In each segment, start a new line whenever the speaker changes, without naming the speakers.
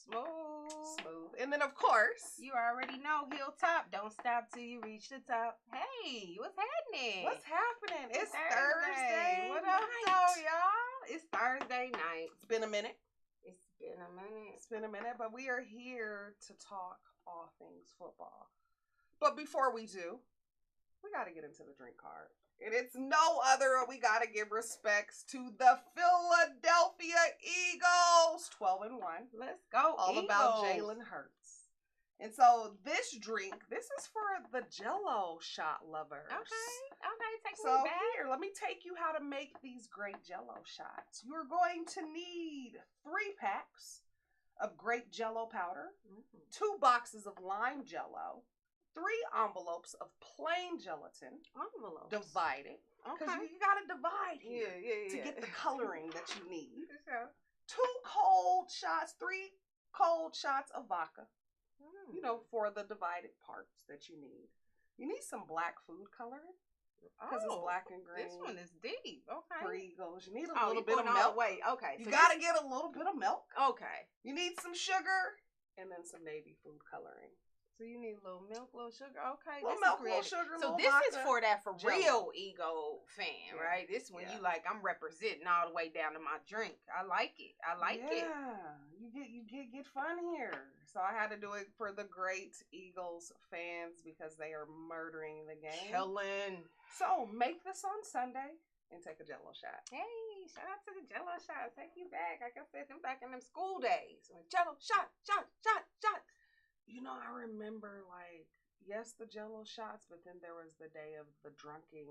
Smooth. And then, of course,
you already know HILTOP. Don't stop till you reach the top. Hey, what's happening?
It's Thursday.
What up, though, y'all? It's Thursday night.
It's been a minute.
It's been a minute,
but we are here to talk all things football. But before we do, we got to get into the drink card. And it's no other. We got to give respects to the Philadelphia Eagles. 12-1.
Let's go,
all
Eagles.
About Jalen Hurts. And so this drink, this is for the Jell-O shot lovers.
Okay, take
me
back.
Here, let me take you how to make these great Jell-O shots. You're going to need 3 packs of grape Jell-O powder, 2 boxes of lime Jell-O, 3 envelopes of plain gelatin. Divided. Because you got to divide here to get the coloring that you need. 2 cold shots, 3 cold shots of vodka. You know, for the divided parts that you need. You need some black food coloring. Because it's black and green.
This one is deep. Okay.
For Eagles. You need a little bit of milk.
Okay.
You got to get a little bit of milk.
Okay.
You need some sugar and then some navy food coloring.
So you need a little milk, a little sugar. Okay,
Little
this
milk,
is
little
creative.
sugar,
So
little
this is
vodka,
for that for
Jello.
real ego fan,
Yeah.
right? This when you like, I'm representing all the way down to my drink. I like it. I like it.
Yeah, you get fun here. So I had to do it for the great Eagles fans because they are murdering the game.
Killing.
So make this on Sunday and take a Jello shot.
Hey, shout out to the Jello shot. Take you back. Like I said, them back in them school days. Jello shot.
You know, I remember, like, yes, the Jello shots, but then there was the day of the drunken,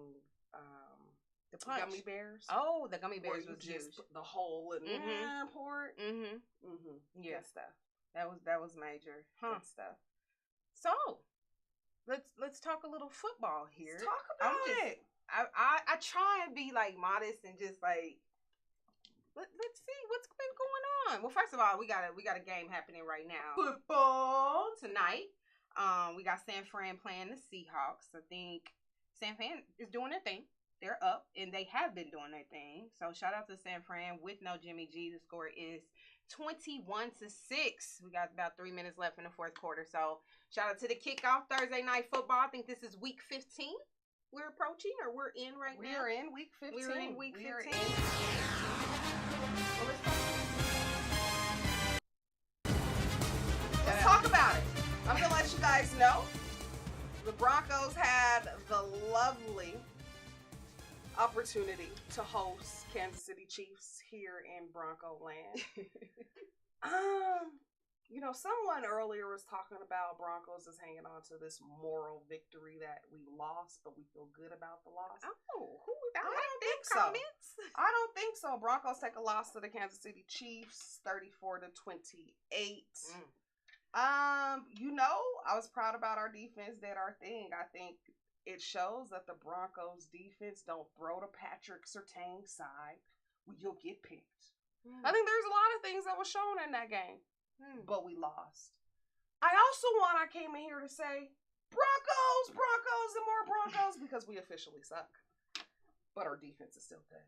The punch.
gummy bears.
Oh, the gummy bears
where
was
you
huge.
just put the hole and pour it.
Yeah,
Good stuff.
that was major. Huh.
Good stuff.
So, let's talk a little football here.
Let's talk about it.
I try and be like modest and just like let's see what's been going on. Well, first of all, we got a game happening right now.
Football
Tonight. We got San Fran playing the Seahawks. I think San Fran is doing their thing. They're up and they have been doing their thing. So shout out to San Fran with no Jimmy G. The score is 21-6. We got about 3 minutes left in the fourth quarter. So shout out to the kickoff Thursday night football. I think this is week 15. We're approaching, or we're in right now.
We're in week 15.
We're in week 15.
Let's talk about it. I'm gonna let you guys know the Broncos had the lovely opportunity to host Kansas City Chiefs here in Bronco land. You know, someone earlier was talking about Broncos is hanging on to this moral victory that we lost, but we feel good about the loss.
Oh,
I don't think so. I don't think so. Broncos take a loss to the Kansas City Chiefs, 34-28. You know, I was proud about our defense, did our thing. I think it shows that the Broncos defense don't throw to Patrick Surtain's side. You'll get picked. I think there's a lot of things that were shown in that game, but we lost. I came in here to say, Broncos, and more Broncos, because we officially suck. But our defense is still good.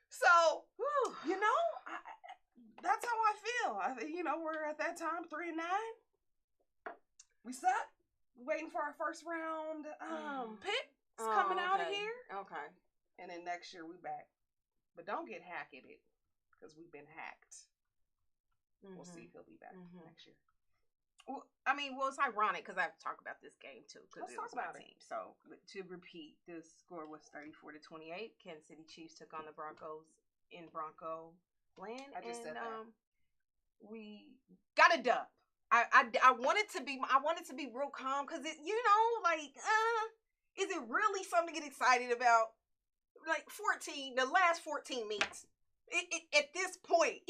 So, you know, that's how I feel. You know, we're at that time 3-9. We suck. Waiting for our first round pick. It's coming out of here.
Okay.
And then next year we back. But don't get hacked at it, because we've been hacked. We'll see if he'll be back next year.
Well, I mean, it's ironic because I have to talk about this game too, because it was my
about
team. So to repeat, the score was 34-28. Kansas City Chiefs took on the Broncos in Bronco land.
I just said that.
We got a dub. I wanted to be real calm because it, you know, like, is it really something to get excited about? Like the last 14 meets. At this point,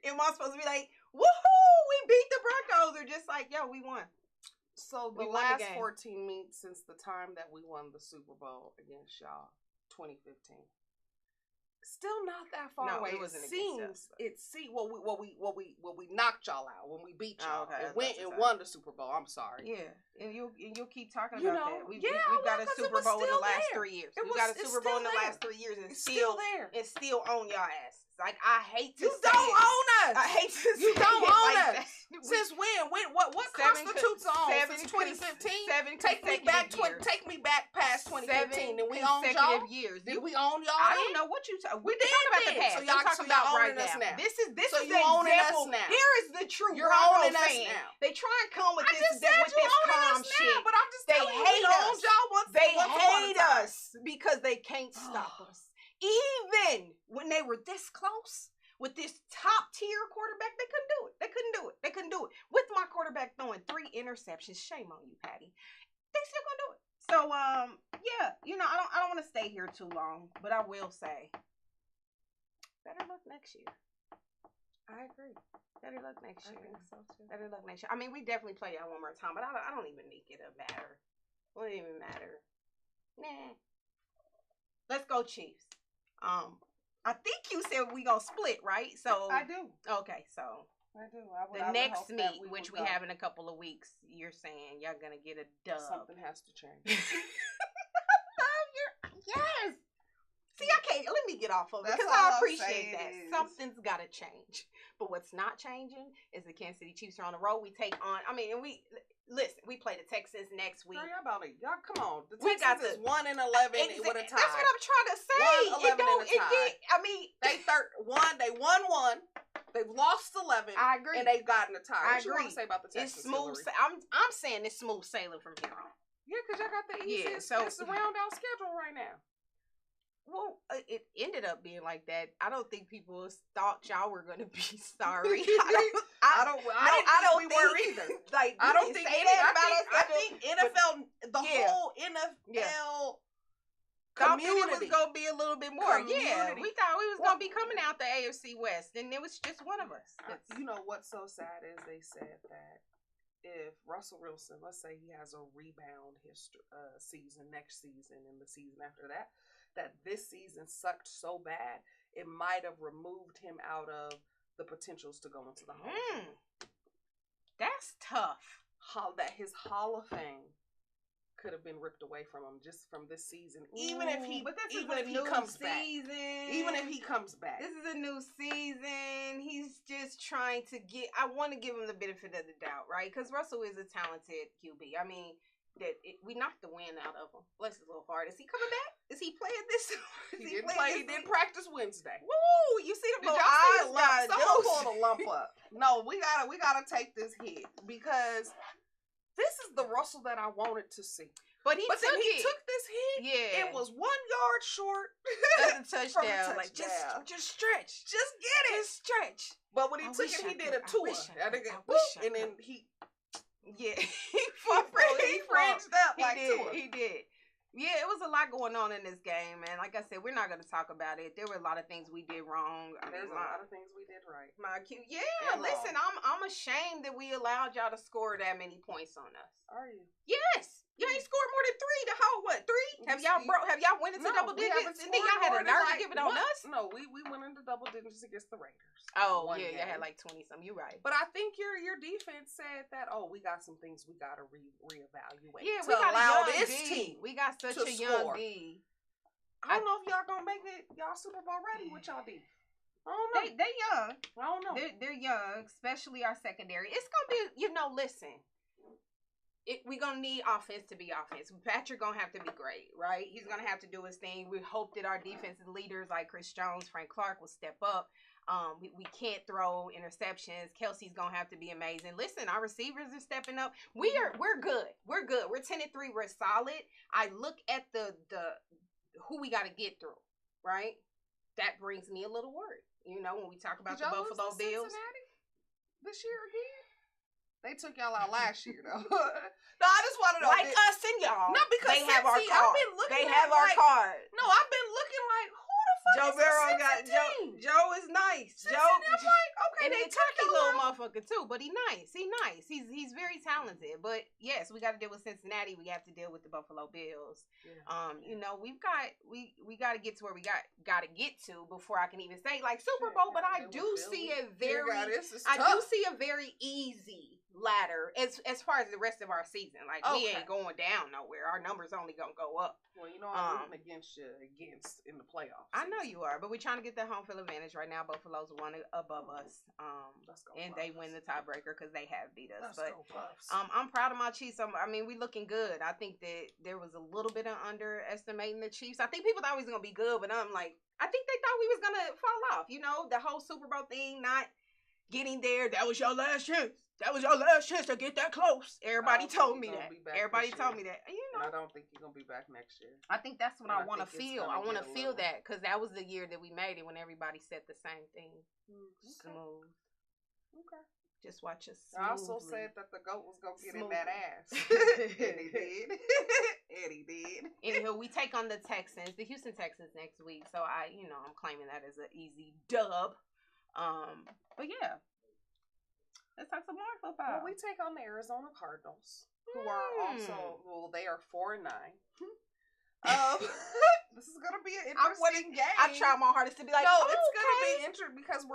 am I supposed to be like, woohoo, we beat the Broncos, or just like, yo, we won?
So the last 14 meets since the time that we won the Super Bowl against y'all, 2015. Still not that far away.
It wasn't against us.
We knocked y'all out when we beat y'all
okay,
and went and won the Super Bowl. I'm sorry.
Yeah, and you'll keep talking about that. We've got a
'cause it
Super
was
Bowl in the
still
last
there.
3 years.
It
We've
was-
got a
it's
Super Bowl in
still
the
there.
last 3 years, and
It's still there.
It's still on your ass. Like, I hate to
You
say
don't
it.
own us.
I hate to
You
say
don't
it
own
like
us.
that.
Since when? What constitutes on? Since 2015? Take me back. Take me back past 2015, and we own y'all.
Years.
Did we own y'all?
I don't know what you talk. We
did
talking about the
then.
past.
So
I'm
y'all
talking about
owning
right
us now.
This is
So
the
you owning us
example.
now.
Here is the true
You're
Bronco
owning us
fan.
now.
They try and come with
I
this
just said
with
you
this
owning
calm
us
shit.
now, but I'm just
They
telling you,
hate
we owned
us.
y'all once.
They
once upon a
hate
time.
us because they can't stop us. Even when they were this close with this top tier quarterback, they couldn't do it. They couldn't do it. With my quarterback throwing 3 interceptions, shame on you, Patty. They still couldn't do it. So, yeah, you know, I don't want to stay here too long, but I will say, better luck next year.
I agree.
Better luck next year.
I think so too.
Better luck next year. I mean, we definitely play y'all one more time, but I don't even think it'll matter. It won't even matter. Nah. Let's go Chiefs. I think you said we gonna split, right? So
I do.
Okay, so
I do.
the next meet, which we have in a couple of weeks, you're saying y'all gonna get a dub.
Something has to change.
Yes. See, I can't. Let me get off of it
That's
because
all
I
I'm
appreciate
saying
that.
is-
Something's got to change. But what's not changing is the Kansas City Chiefs are on the road. We take on. I mean, listen, we play the Texans next week.
Girl, y'all about it. Y'all, come on. The
We got
Texans is
the-
1-11 with a tie.
That's what I'm trying to say.
1-11 and a tie.
I mean,
They won one. They've lost 11.
I agree.
And they've gotten a tie.
I
What you want
agree.
to say about the Texans?
It's smooth.
Hillary?
I'm saying it's smooth sailing from here on.
Yeah, because y'all got the easiest,
so
it's the round out schedule right now.
Well, it ended up being like that. I don't think people thought y'all were gonna be sorry. I don't
think we were
think-
either.
Like,
I don't think I think NFL, the
Yeah.
whole NFL
thought that it
community
was gonna be a little bit more. Yeah,
Community.
we thought we was gonna be coming out the AFC West, and it was just one of us.
You know what's so sad is they said that if Russell Wilson, let's say he has a rebound season next season and the season after that, that this season sucked so bad it might have removed him out of the potentials to go into the Hall of Fame.
That's tough.
That his Hall of Fame could have been ripped away from him just from this season, even if he comes back. Even if he comes back,
this is a new season. He's just trying to get. I want to give him the benefit of the doubt, right? Because Russell is a talented QB. I mean, we knocked the wind out of him. Bless his little heart. Is he coming back? Is he playing this?
He didn't play. He didn't practice Wednesday.
Woo! You see the
Did
little
y'all see
eyes?
the lump? Someone pulled a lump up. No, we gotta take this hit because this is the Russell that I wanted to see.
But he took
this hit.
Yeah,
It was 1 yard short.
That's a touchdown. Like just stretch.
Just get it.
Just stretch.
But when he took it, he did a tour. And then he.
Yeah,
he fringed up like Tua.
He did. Yeah, it was a lot going on in this game, man. Like I said, we're not going to talk about it. There were a lot of things we did wrong.
There's a lot of things we did right.
Yeah, listen, I'm ashamed that we allowed y'all to score that many points on us.
Are you?
Yes. You ain't scored more than 3 the whole, what, 3? Have y'all went into double digits? And then y'all had a nerve to give it on us?
No, we went into double digits against the Raiders.
Oh, yeah, you had like 20-something. You're right.
But I think your defense said that, we got some things we got to reevaluate.
Yeah,
we got
allow
this
D.
team.
We got such a young D.
I don't know if y'all going to make it, y'all Super Bowl ready with y'all D. I don't know.
They young.
I don't know.
They're young, especially our secondary. It's going to be, listen. We're going to need offense to be offense. Patrick going to have to be great, right? He's going to have to do his thing. We hope that our defensive leaders like Chris Jones, Frank Clark will step up. We can't throw interceptions. Kelsey's going to have to be amazing. Listen, our receivers are stepping up. We're good. We're good. We're 10-3. We're solid. I look at the who we got to get through, right? That brings me a little worry. When we talk about the Buffalo Bills.
Cincinnati this year again? They took y'all out last year, though. No, I just want to know.
Like us and y'all.
No, because
they have our card.
I've been looking
they have our card.
No, I've been looking like, who the fuck
Joe
is
Barrow
this
got
team?
Joe is nice.
Joe, I'm like, okay,
and
they
he's a
took
cocky
y'all
little
out.
motherfucker too, but he's nice. He's very talented. But yes, we got to deal with Cincinnati. We have to deal with the Buffalo Bills. Yeah. We got to get to where we got to get to before I can even say like Super Bowl. But I do see a very easy ladder as far as the rest of our season. Like we ain't going down nowhere. Our numbers only gonna go up.
Well, I'm rooting against you in the playoffs.
I know you are, but we're trying to get that home field advantage right now. Buffalo's one above us, and they win the tiebreaker because they have beat us. I'm proud of my Chiefs. We looking good. I think that there was a little bit of underestimating the Chiefs. I think people thought we was gonna be good, but I'm like, I think they thought we was gonna fall off. The whole Super Bowl thing, not getting there. That was your last chance. That was your last chance to get that close. Everybody told me that. Everybody told me that.
I don't think you're going to be back next year.
I think that's what I want to feel. I want to feel that because that was the year that we made it when everybody said the same thing. Smooth.
Okay.
Just watch us.
I also said that the GOAT was going to get in that ass. And he did. Anywho,
we take on the Houston Texans next week. So I'm claiming that as an easy dub. But yeah. Let's talk some more football.
Well, we take on the Arizona Cardinals, who are also, they are 4-9. This is going to be an interesting game.
I try my hardest to be like,
it's going to be interesting because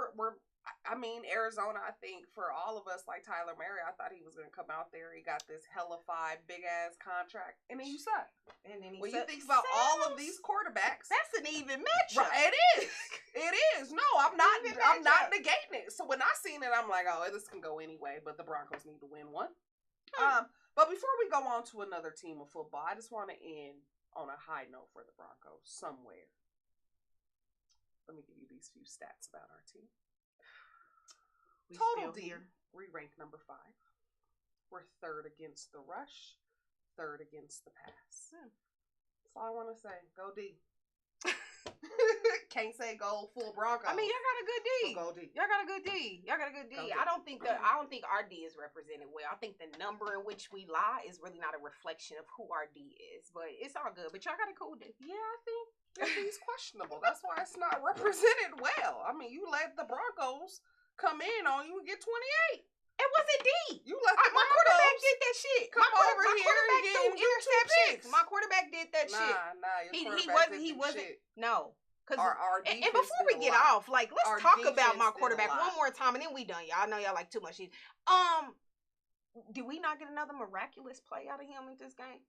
Arizona, I think for all of us, like Tyler Murray, I thought he was going to come out there. He got this hellified big ass contract, and then you suck.
And then
you think about all of these quarterbacks,
that's an even matchup.
Right, it is. No, I'm not negating it. So when I seen it, I'm like, this can go anyway. But the Broncos need to win one. But before we go on to another team of football, I just want to end on a high note for the Broncos somewhere. Let me give you these few stats about our team. Total D, we rank number 5. We're 3rd against the rush, 3rd against the pass. That's all I want to say. Go D. Can't say go full Broncos.
I mean, y'all got a good D.
So go D.
Y'all got a good D. Y'all got a good D. I don't think our D is represented well. I think the number in which we lie is really not a reflection of who our D is. But it's all good. But y'all got a cool D.
Yeah, I think your D's questionable. That's why it's not represented well. I mean, you let the Broncos come in on you and get 28.
It was a D.
You let the
my quarterback did that shit.
Come over here and get
interceptions. My quarterback did that shit.
Nah, your quarterback
he wasn't.
shit.
No.
Our
and before we get off, like, let's talk about my quarterback one more time, and then we done, y'all. I know y'all like too much shit. Did we not get another miraculous play out of him in this game?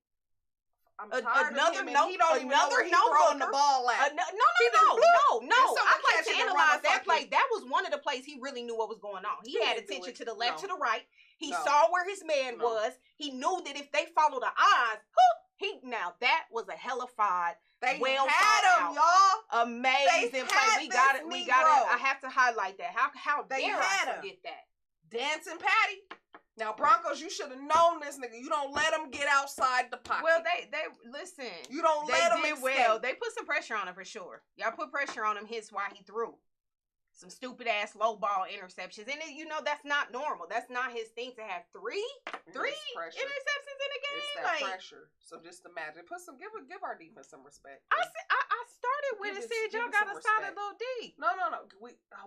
I'm tired of him, and he don't even know where he's throwing the ball at.
No. I'd like to analyze that play. That was one of the plays he really knew what was going on. He had attention to the left, to the right. He saw where his man was. He knew that if they follow the eyes, now that was a hellified.
They
well
had him, y'all.
Amazing play. We got it. I have to highlight that. How
they
dare
had
I forget that?
Dancing Patty. Now Broncos, you should have known this nigga. You don't let him get outside the pocket.
Well, they listen.
You don't let him escape.
Well. They put some pressure on him for sure. Y'all put pressure on him. Hence why he threw some stupid ass low ball interceptions. And that's not normal. That's not his thing to have three interceptions in a game.
It's that pressure. So just imagine. Give our defense some respect.
I started with it. Said y'all got a solid little D.
No.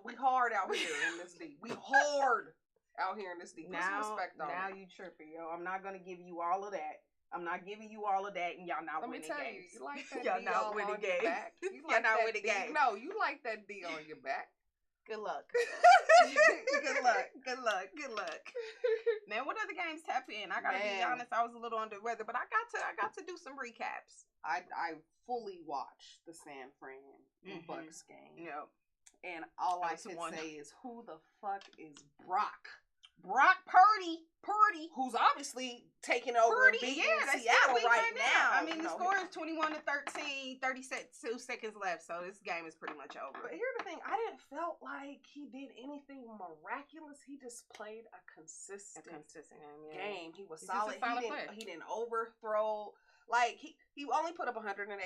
We hard out here in this D. We hard out here in this D. Put some respect on
now you tripping, yo. I'm not gonna give you all of that. I'm not giving you all of that, and y'all not winning games. Let me tell you,
like that
y'all
D
not winning games.
Y'all not winning games. No, you like that D on your back.
Good luck. Good luck. Man, what other games tap in? I gotta be honest, I was a little under the weather, but I got to do some recaps.
I fully watched the San Fran Bucks game.
Yep.
And all I can say is, who the fuck is Brock?
Brock Purdy,
who's obviously taking over and beating Seattle right now.
I mean, the score is 21-13, 32 seconds left, so this game is pretty much over.
But here's the thing, I didn't felt like he did anything miraculous. He just played a consistent game. He was solid. He didn't overthrow. Like, he only put up 185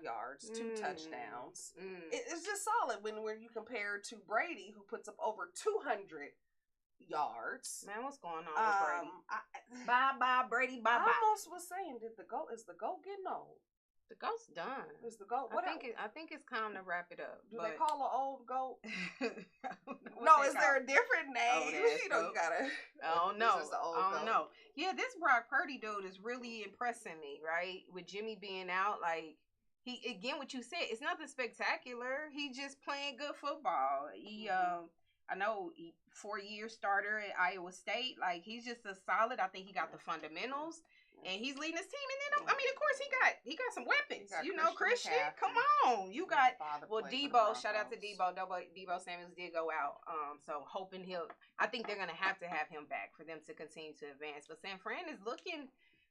yards, 2 touchdowns. It's just solid when you compare to Brady, who puts up over 200 yards.
Man, what's going on with Brady? Bye, Brady. Bye.
I almost was saying, is the GOAT getting old?
The GOAT's done.
Is the GOAT?
I think it's time to wrap it up.
Do they call an old GOAT? No, is there a different name? You gotta.
Oh no. Oh no. Yeah, this Brock Purdy dude is really impressing me, right? With Jimmy being out, like, he, again, what you said, it's nothing spectacular. He's just playing good football. He I know 4-year starter at Iowa State. Like, he's just a solid. I think he got the fundamentals, and he's leading his team. And then, I mean, of course, he got some weapons. Christian, come on. You got Debo. Shout out to Debo. Debo Samuels did go out. So hoping I think they're gonna have to have him back for them to continue to advance. But San Fran is looking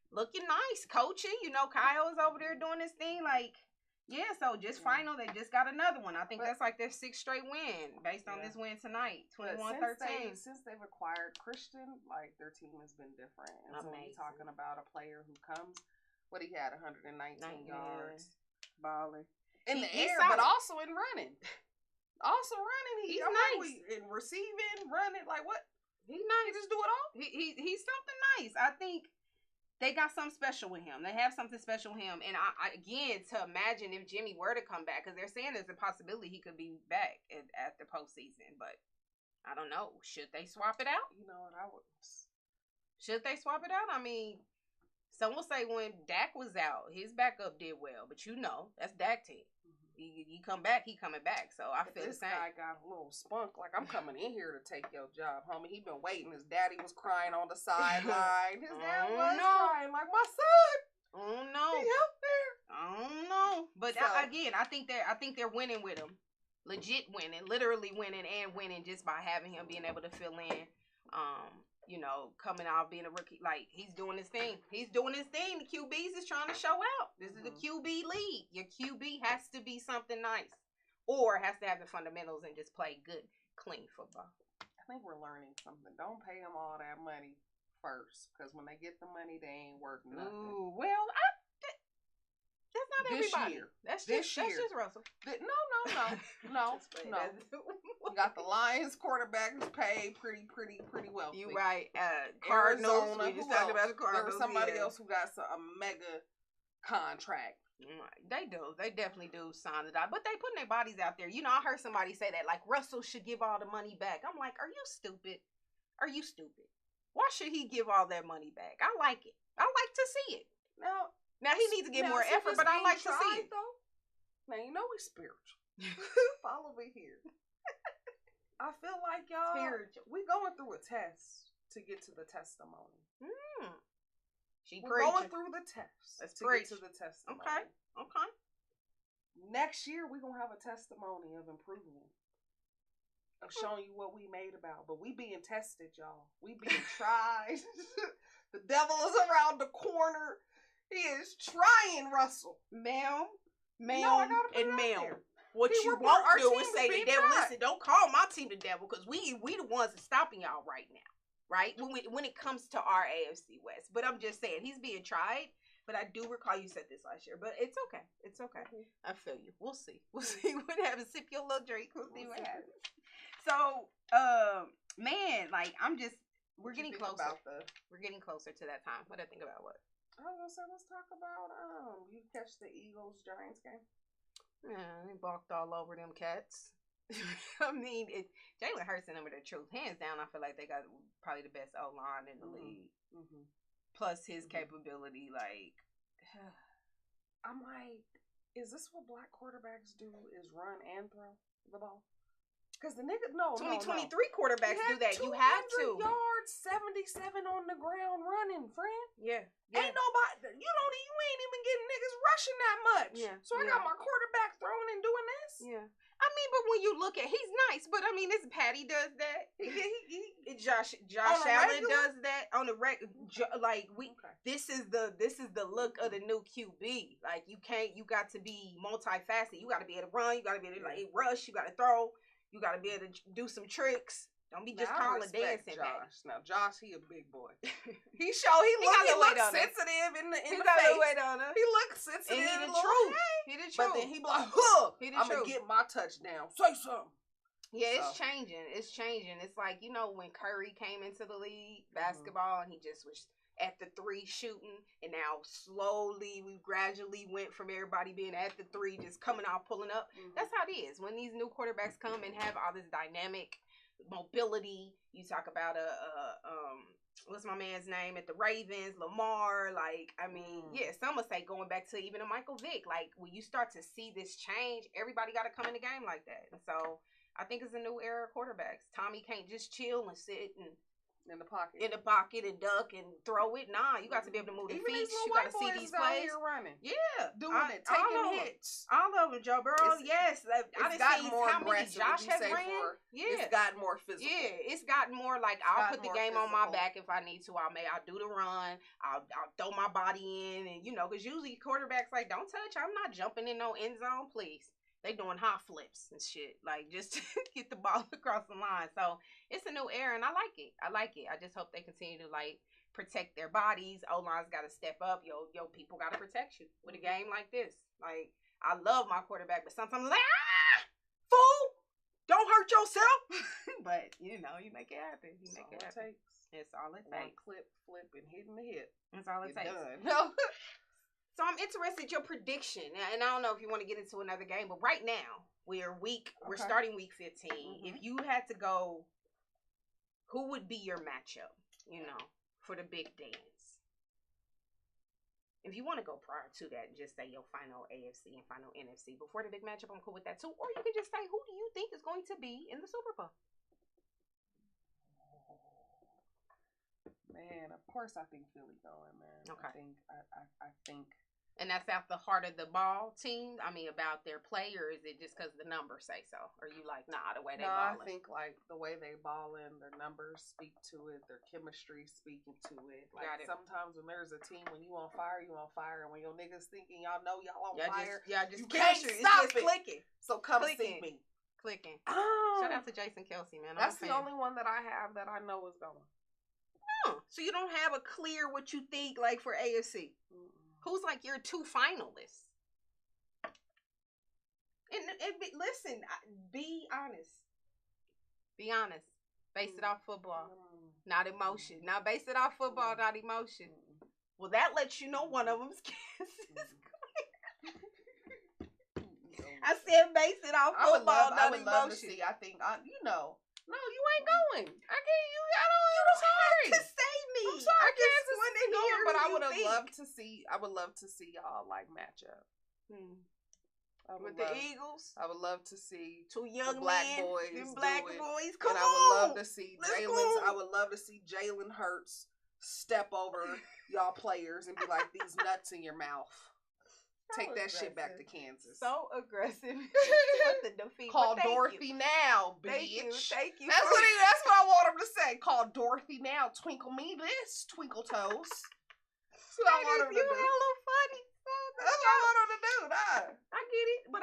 nice, coaching. Kyle is over there doing his thing, like. Yeah, so they just got another one. I think that's like their 6th straight win based on this win tonight, 21-13.
Since they've acquired Christian, like, their team has been different. And so when you're talking about a player who comes, he had 119 yards.
Balling.
In the air, but also in running. He's nice. In receiving, running, like, what?
He's nice.
He just do it all?
He's something nice. I think they got something special with him. They have something special with him. And I again, to imagine if Jimmy were to come back, because they're saying there's a possibility he could be back at the postseason. But I don't know. Should they swap it out?
You know what? I would.
Should they swap it out? I mean, some will say when Dak was out, his backup did well. But that's Dak team. He come back, he coming back. So I feel the same.
This guy got a little spunk. Like, I'm coming in here to take your job, homie. He been waiting. His daddy was crying on the sideline. His dad was crying like, my son.
Oh no.
He out there.
I don't know. But again, I think they're winning with him. Legit winning, literally winning and winning just by having him being able to fill in. you know, coming out being a rookie. Like, he's doing his thing. He's doing his thing. The QBs is trying to show out. This is the QB league. Your QB has to be something nice. Or has to have the fundamentals and just play good, clean football.
I think we're learning something. Don't pay them all that money first. Because when they get the money, they ain't worth nothing.
Ooh, well, that's not everybody. That's just Russell. No.
You got the Lions quarterback who's paid pretty well.
You right.
Cardinals.
We just talked about the Cardinals.
There was somebody else who got a mega contract.
They do. They definitely do sign it out. But they putting their bodies out there. You know, I heard somebody say that, like, Russell should give all the money back. I'm like, are you stupid? Are you stupid? Why should he give all that money back? I like it. I like to see it. Now he needs to get more effort, but I like to see it.
Though, now, you know we spiritual. Follow me here. I feel like y'all, we going through a test to get to the testimony. We're going through the test get to the testimony.
Okay.
Next year, we're going to have a testimony of improvement. Of showing you what we made about. But we being tested, y'all. We being tried. The devil is around the corner. He is trying, Russell.
Ma'am,
no,
and ma'am. What you won't do is say the devil, listen, don't call my team the devil, because we the ones that's stopping y'all right now. Right? When it comes to our AFC West. But I'm just saying, he's being tried. But I do recall you said this last year. But it's okay. It's okay. I feel you. We'll see. We'll see what happens. Sip your little drink. We'll see what happens. So, man, like, we're getting closer. We're getting closer to that time. What do I think about what?
I was gonna say, let's talk about you catch the Eagles Giants game.
Yeah, they balked all over them cats. I mean, Jalen Hurts and them are the truth. Hands down, I feel like they got probably the best O-line in the league. Plus his capability, like,
I'm like, is this what black quarterbacks do? Is run and throw the ball? Because the nigga,
2023 quarterbacks do that. You have to.
200 yards, 77 on the ground running, friend.
Yeah.
Ain't nobody, you ain't even getting niggas rushing that much.
Yeah.
So I got my quarterback throwing and doing this.
Yeah. I mean, but when you look at, he's nice, but I mean, this Patty does that. Josh Allen does that on the This is the look of the new QB. Like, you got to be multifaceted. You got to be able to run. You got to be able to rush. You got to throw. You got to be able to do some tricks. Don't be just calling dancing.
Josh. Now, Josh, he a big boy. He looks sensitive in the face. He looks sensitive.
And he the truth. He the truth.
But then he be like, I'm going to get my touchdown. Say something.
Yeah, it's changing. It's changing. It's like, you know, when Curry came into the league, basketball, and he just was at the three shooting, and now slowly we gradually went from everybody being at the three, just coming out, pulling up. That's how it is. When these new quarterbacks come and have all this dynamic mobility, you talk about what's my man's name at the Ravens, Lamar, like, I mean, some would say going back to even a Michael Vick, like, when you start to see this change, everybody got to come in the game like that. And so I think it's a new era of quarterbacks. Tommy can't just chill and sit and
in the pocket
and duck and throw it. Nah, you got to be able to move the feet. You got to see these plays.
Running.
Yeah,
doing it, taking hits.
All of them, Joe Burrow. Yes, I done seen how many Josh has ran.
It's gotten more physical.
Yeah, it's gotten more like, I'll put the game on my back if I need to. I'll do the run. I'll throw my body in, and because usually quarterbacks like, don't touch. I'm not jumping in no end zone, please. They doing hot flips and shit, like, just to get the ball across the line. So it's a new era, and I like it. I just hope they continue to, like, protect their bodies. O-line's got to step up. Yo, people got to protect you with a game like this. Like, I love my quarterback, but sometimes I'm like, fool, don't hurt yourself. But, you make it happen. It's all it takes.
Clip, flip, and hitting the hip.
That's all it takes.
Done.
So I'm interested in your prediction, and I don't know if you want to get into another game, but right now we're starting week 15. If you had to go, who would be your matchup, for the big dance? If you want to go prior to that and just say your final AFC and final NFC before the big matchup, I'm cool with that too. Or you could just say, who do you think is going to be in the Super Bowl?
Man, of course I think Philly going, man.
Okay.
I think
And that's out the heart of the ball team? I mean, about their play, or is it just because the numbers say so? Or you like, nah, the way they ballin'?
I think, like, the way they ballin', their numbers speak to it, their chemistry speaking to it. Like, sometimes when there's a team, when you on fire, you on fire. And when your niggas thinking y'all know y'all on fire,
you
can't stop it.
Clicking.
So come see me.
Clicking. Shout out to Jason Kelsey, man.
That's the only one that I have that I know is going.
So you don't have a clear what you think, like, for AFC? Who's like your 2 finalists? And listen, be honest. Be honest. Base it off football, not emotion. Now base it off football, not emotion. Well, that lets you know one of them's Kansas. I said base it off football, not emotion.
Love to see. I think no, you ain't going. I can't.
I'm sorry. To save me.
I'm sorry,
I just want to hear.
But I would have loved to see. I would love to see y'all like match up.
With the Eagles.
I would love to see
2 young
black
men,
boys.
them black boys. Come
and
on.
I would love to see Jalen. I would love to see Jalen Hurts step over y'all players and be like, "These nuts in your mouth." Take that shit back to Kansas.
So aggressive. With the defeat.
Call Dorothy now, bitch.
Thank you.
That's what I want him to say. Call Dorothy now. Twinkle me this, twinkle toes. That's what I want him to do.
You hella funny.
That's what I want him to do. Nah.
I get it. But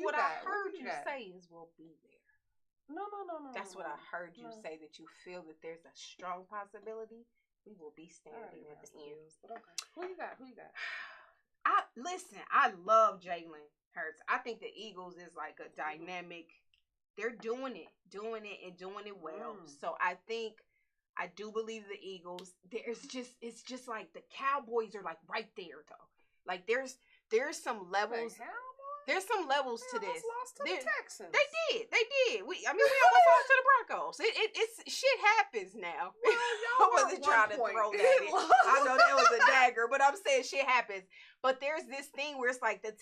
what I heard you say is we'll be there.
No.
That's what I heard you say, that you feel that there's a strong possibility we will be standing at the end.
But okay. Who you got?
I love Jalen Hurts. I think the Eagles is like a dynamic. They're doing it well. So I do believe the Eagles. It's just like the Cowboys are like right there though. Like there's some levels. There's some levels to this.
Lost to the Texans.
They did. We almost lost to the Broncos. It's shit happens now.
Well,
I wasn't trying to throw that in. I know that was a dagger, but I'm saying shit happens. But there's this thing where it's like the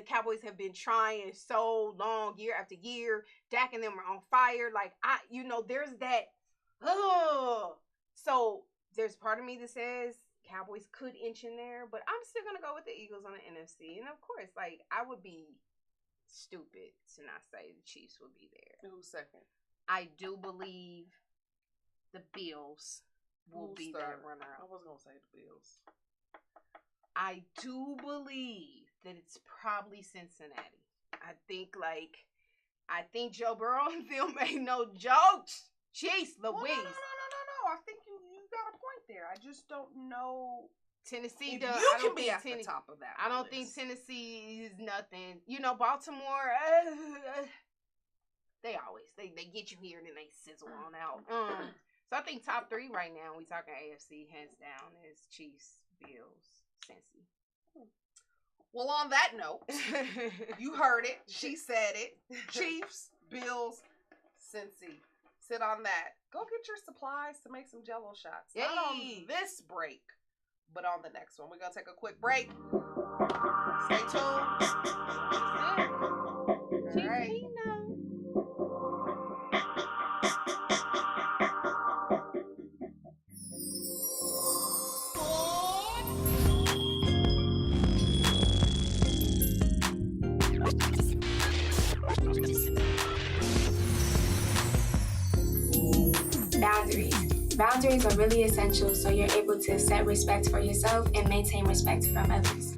Cowboys have been trying so long, year after year. Dak and them are on fire. Like there's that. So there's part of me that says Cowboys could inch in there, but I'm still gonna go with the Eagles on the NFC. And of course, like, I would be stupid to not say the Chiefs would be there.
Who's second?
I do believe the Bills will be that runner-up.
I was gonna say the Bills.
I do believe that it's probably Cincinnati. I think Joe Burrow and Phil made no jokes. Jeez Louise.
No. I think you got a point there. I just don't know.
Tennessee
does.
You
can be at the top of that.
I don't think Tennessee is nothing. Baltimore, they get you here and then they sizzle on out. So I think top 3 right now, we talking AFC, hands down, is Chiefs, Bills, Cincy.
Well, on that note, you heard it. She said it. Chiefs, Bills, Cincy. Sit on that. Go get your supplies to make some Jell-O shots. Yay. Not on this break, but on the next one. We're going to take a quick break. Stay tuned. All right.
Boundaries are really essential so you're able to set respect for yourself and maintain respect from others.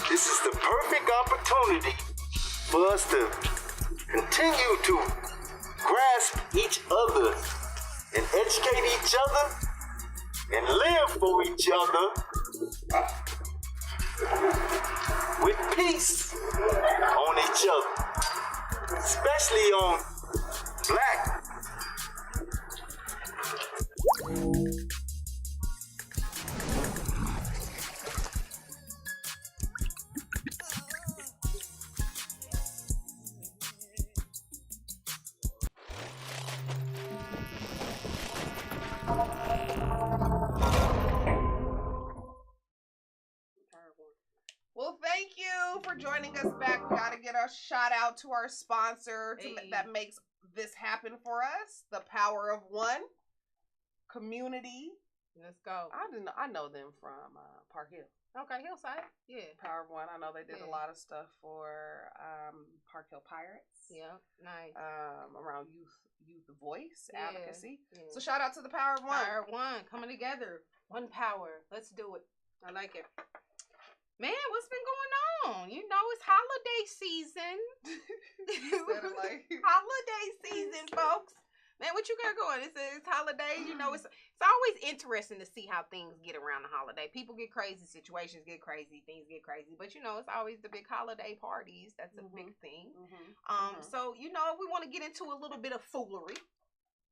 This is the perfect opportunity for us to continue to grasp each other and educate each other and live for each other with peace on each other, especially on Black.
Gotta get a shout out to our sponsor that makes this happen for us. The Power of One Community.
Let's go.
I know them from Park Hill.
Okay, Hillside. Yeah.
Power of One. I know they did a lot of stuff for Park Hill Pirates.
Yeah, nice.
Around youth voice advocacy.
Yeah.
So shout out to the Power of One.
Power of One coming together. One power. Let's do it. I like it. Man, what's been going on? You know, it's holiday season. Holiday season, folks. Man, what you got going? It's holidays. You know, it's always interesting to see how things get around the holiday. People get crazy, situations get crazy, things get crazy. But, you know, it's always the big holiday parties. That's a big thing. So, you know, we want to get into a little bit of foolery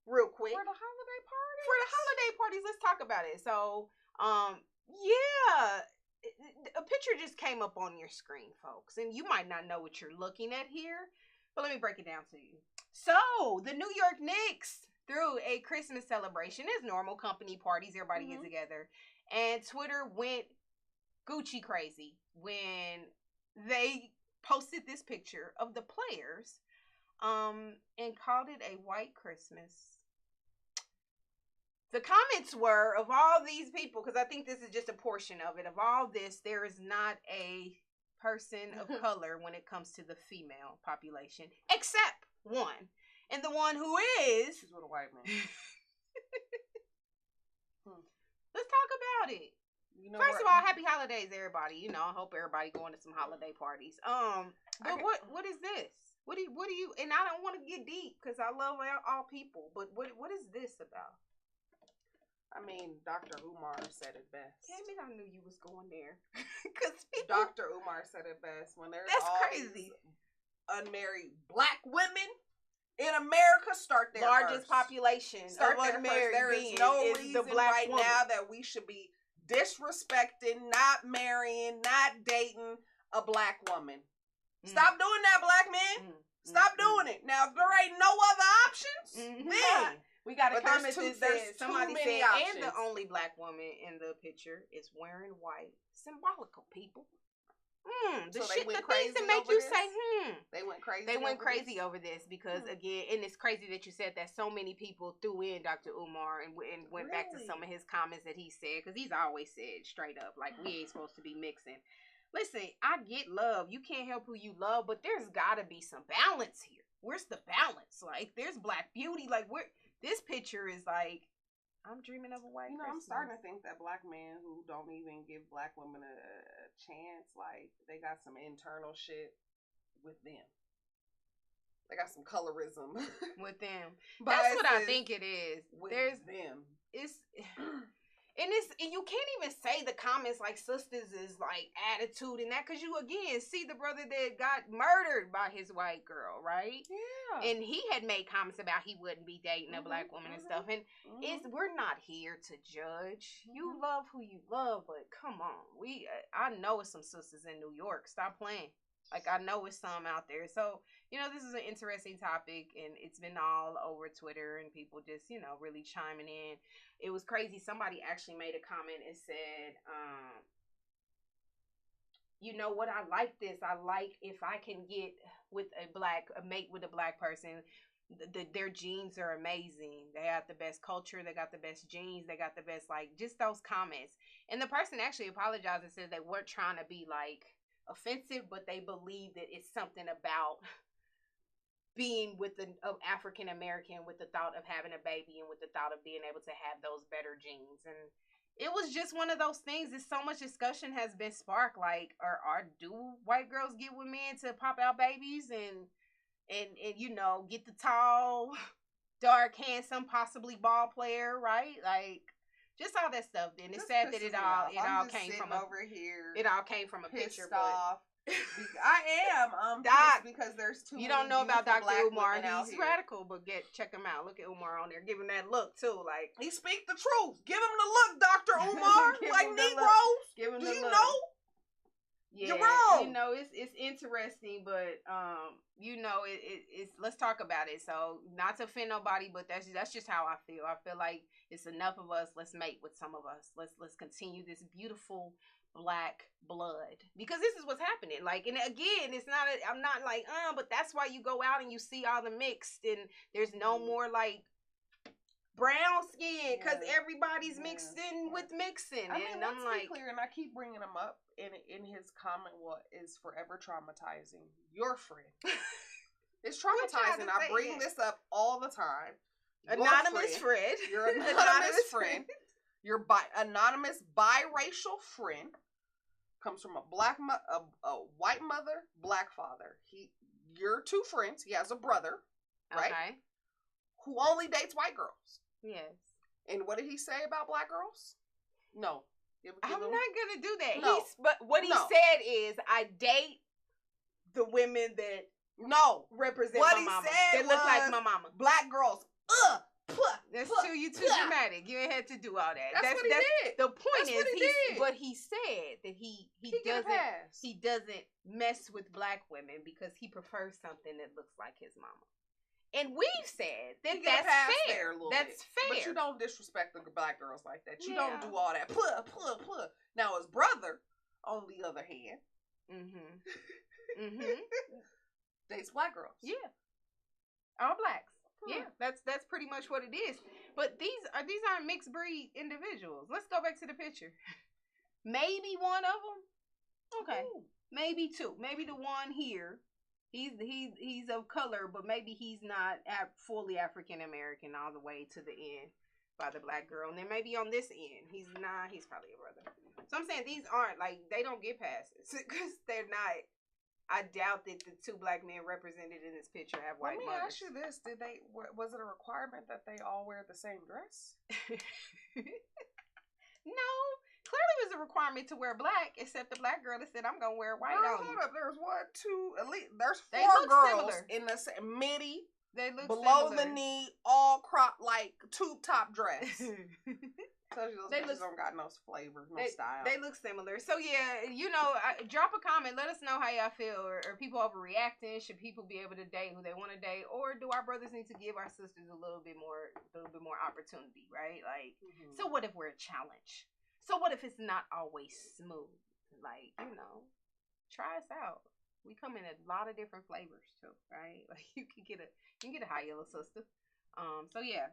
real quick.
For the holiday parties?
For the holiday parties, let's talk about it. So, yeah. A picture just came up on your screen, folks. And you might not know what you're looking at here. But let me break it down to you. So, the New York Knicks threw a Christmas celebration as normal company parties. Everybody gets together. And Twitter went Gucci crazy when they posted this picture of the players and called it a white Christmas. The comments were, of all these people, because I think this is just a portion of it, of all this, there is not a person of color when it comes to the female population, except one. And the one who is...
She's with a white man.
Let's talk about it. You know, first of all, happy holidays, everybody. You know, I hope everybody going to some holiday parties. But what is this? What do you? And I don't want to get deep because I love all people. But what is this about?
I mean, Dr. Umar said it best.
Damn it, I knew you was going there. Because
Dr. Umar said it best. When there's
crazy.
Unmarried black women in America, start their
largest
first.
Population
start
of unmarried.
There is no reason right now that we should be disrespecting, not marrying, not dating a black woman. Stop doing that, black men. Stop doing it. Now, if there ain't no other options, then
we got a comment that said, somebody said,
options.
And the only black woman in the picture is wearing white. Symbolical, people. The
so
shit, the things that make you say,
They went crazy.
They went crazy over this because, again, and it's crazy that you said that so many people threw in Dr. Umar and went back to some of his comments that he said, because he's always said straight up, like, we ain't supposed to be mixing. Listen, I get love. You can't help who you love, but there's got to be some balance here. Where's the balance? Like, there's black beauty. Like, this picture is like, I'm dreaming of a white Christmas.
I'm starting to think that black men who don't even give black women a chance, like, they got some internal shit with them. They got some colorism
with them. That's what I think it is. There's
them.
And you can't even say the comments like sisters is like attitude and that, because you again see the brother that got murdered by his white girl, right?
Yeah.
And he had made comments about he wouldn't be dating a black woman and stuff. And we're not here to judge. You love who you love, but come on, I know it's some sisters in New York. Stop playing. Like, I know it's some out there. So, you know, this is an interesting topic, and it's been all over Twitter, and people just, you know, really chiming in. It was crazy. Somebody actually made a comment and said, you know what, I like this. I like if I can get with a mate with a black person, their genes are amazing. They got the best culture. They got the best genes. They got the best, like, just those comments. And the person actually apologized and said they weren't trying to be, like, offensive, but they believe that it's something about being with an African American with the thought of having a baby and with the thought of being able to have those better genes. And it was just one of those things that so much discussion has been sparked, like, do white girls get with men to pop out babies and you know, get the tall, dark, handsome, possibly ball player, right? Like, just all that stuff. And it's sad that it all came from over here. It all came from a picture.
Off. I am
Doc,
because there's too.
You don't know about Dr. Umar. He's radical, but check him out. Look at Umar on there, give him that look too. Like,
he speak the truth. Give him the look, Dr. Umar. Like Negroes.
Give him
Do you
look.
know?
Yeah,
you're wrong.
You know, it's interesting, but you know, it's let's talk about it. So, not to offend nobody, but that's just how I feel. I feel like it's enough of us. Let's mate with some of us. Let's continue this beautiful black blood, because this is what's happening. Like, and again, it's not, I'm not like, but that's why you go out and you see all the mixed, and there's no more like brown skin, because everybody's mixed in with mixing.
I mean,
and
let's
I'm like,
be clear, and I keep bringing him up in his comment, what is forever traumatizing your friend. It's traumatizing. I bring this up all the time.
Anonymous friend.
Your anonymous friend. Your anonymous biracial friend comes from a white mother, black father. You're two friends. He has a brother, right? Okay. Who only dates white girls.
Yes.
And what did he say about black girls? No.
I'm not gonna do that.
No.
But what he said is, I date the women that represent
what
my mama.
Said
they look like my mama.
Black girls.
That's you too dramatic. You ain't had to do all that.
That's what he did.
The point
that's
is,
what he did.
But he said that he doesn't mess with black women because he prefers something that looks like his mama. And we've said that that's fair. That's fair.
But you don't disrespect the black girls like that. You don't do all that. Now his brother, on the other hand, dates black girls.
Yeah. All blacks. Yeah, that's pretty much what it is. But these aren't mixed breed individuals. Let's go back to the picture. Maybe one of them. Okay. Ooh. Maybe two. Maybe the one here. He's of color, but maybe he's not fully African American all the way to the end by the black girl. And then maybe on this end, he's probably a brother. So I'm saying these aren't like, they don't get passes because they're not. I doubt that the two black men represented in this picture have white mothers.
Let me ask you this: was it a requirement that they all wear the same dress?
No, clearly it was a requirement to wear black, except the black girl that said, "I'm gonna wear white."
Hold up, there's one, two, at least there's four girls in the midi.
They look
below
similar.
The knee, all cropped like tube top dress. Tells you those bitches don't got no flavor, no style.
They look similar. So yeah, drop a comment. Let us know how y'all feel. Are people overreacting? Should people be able to date who they want to date, or do our brothers need to give our sisters a little bit more opportunity? Right? Like, so what if we're a challenge? So what if it's not always smooth? Like, try us out. We come in a lot of different flavors too, right? Like you can get a high yellow sister. So yeah.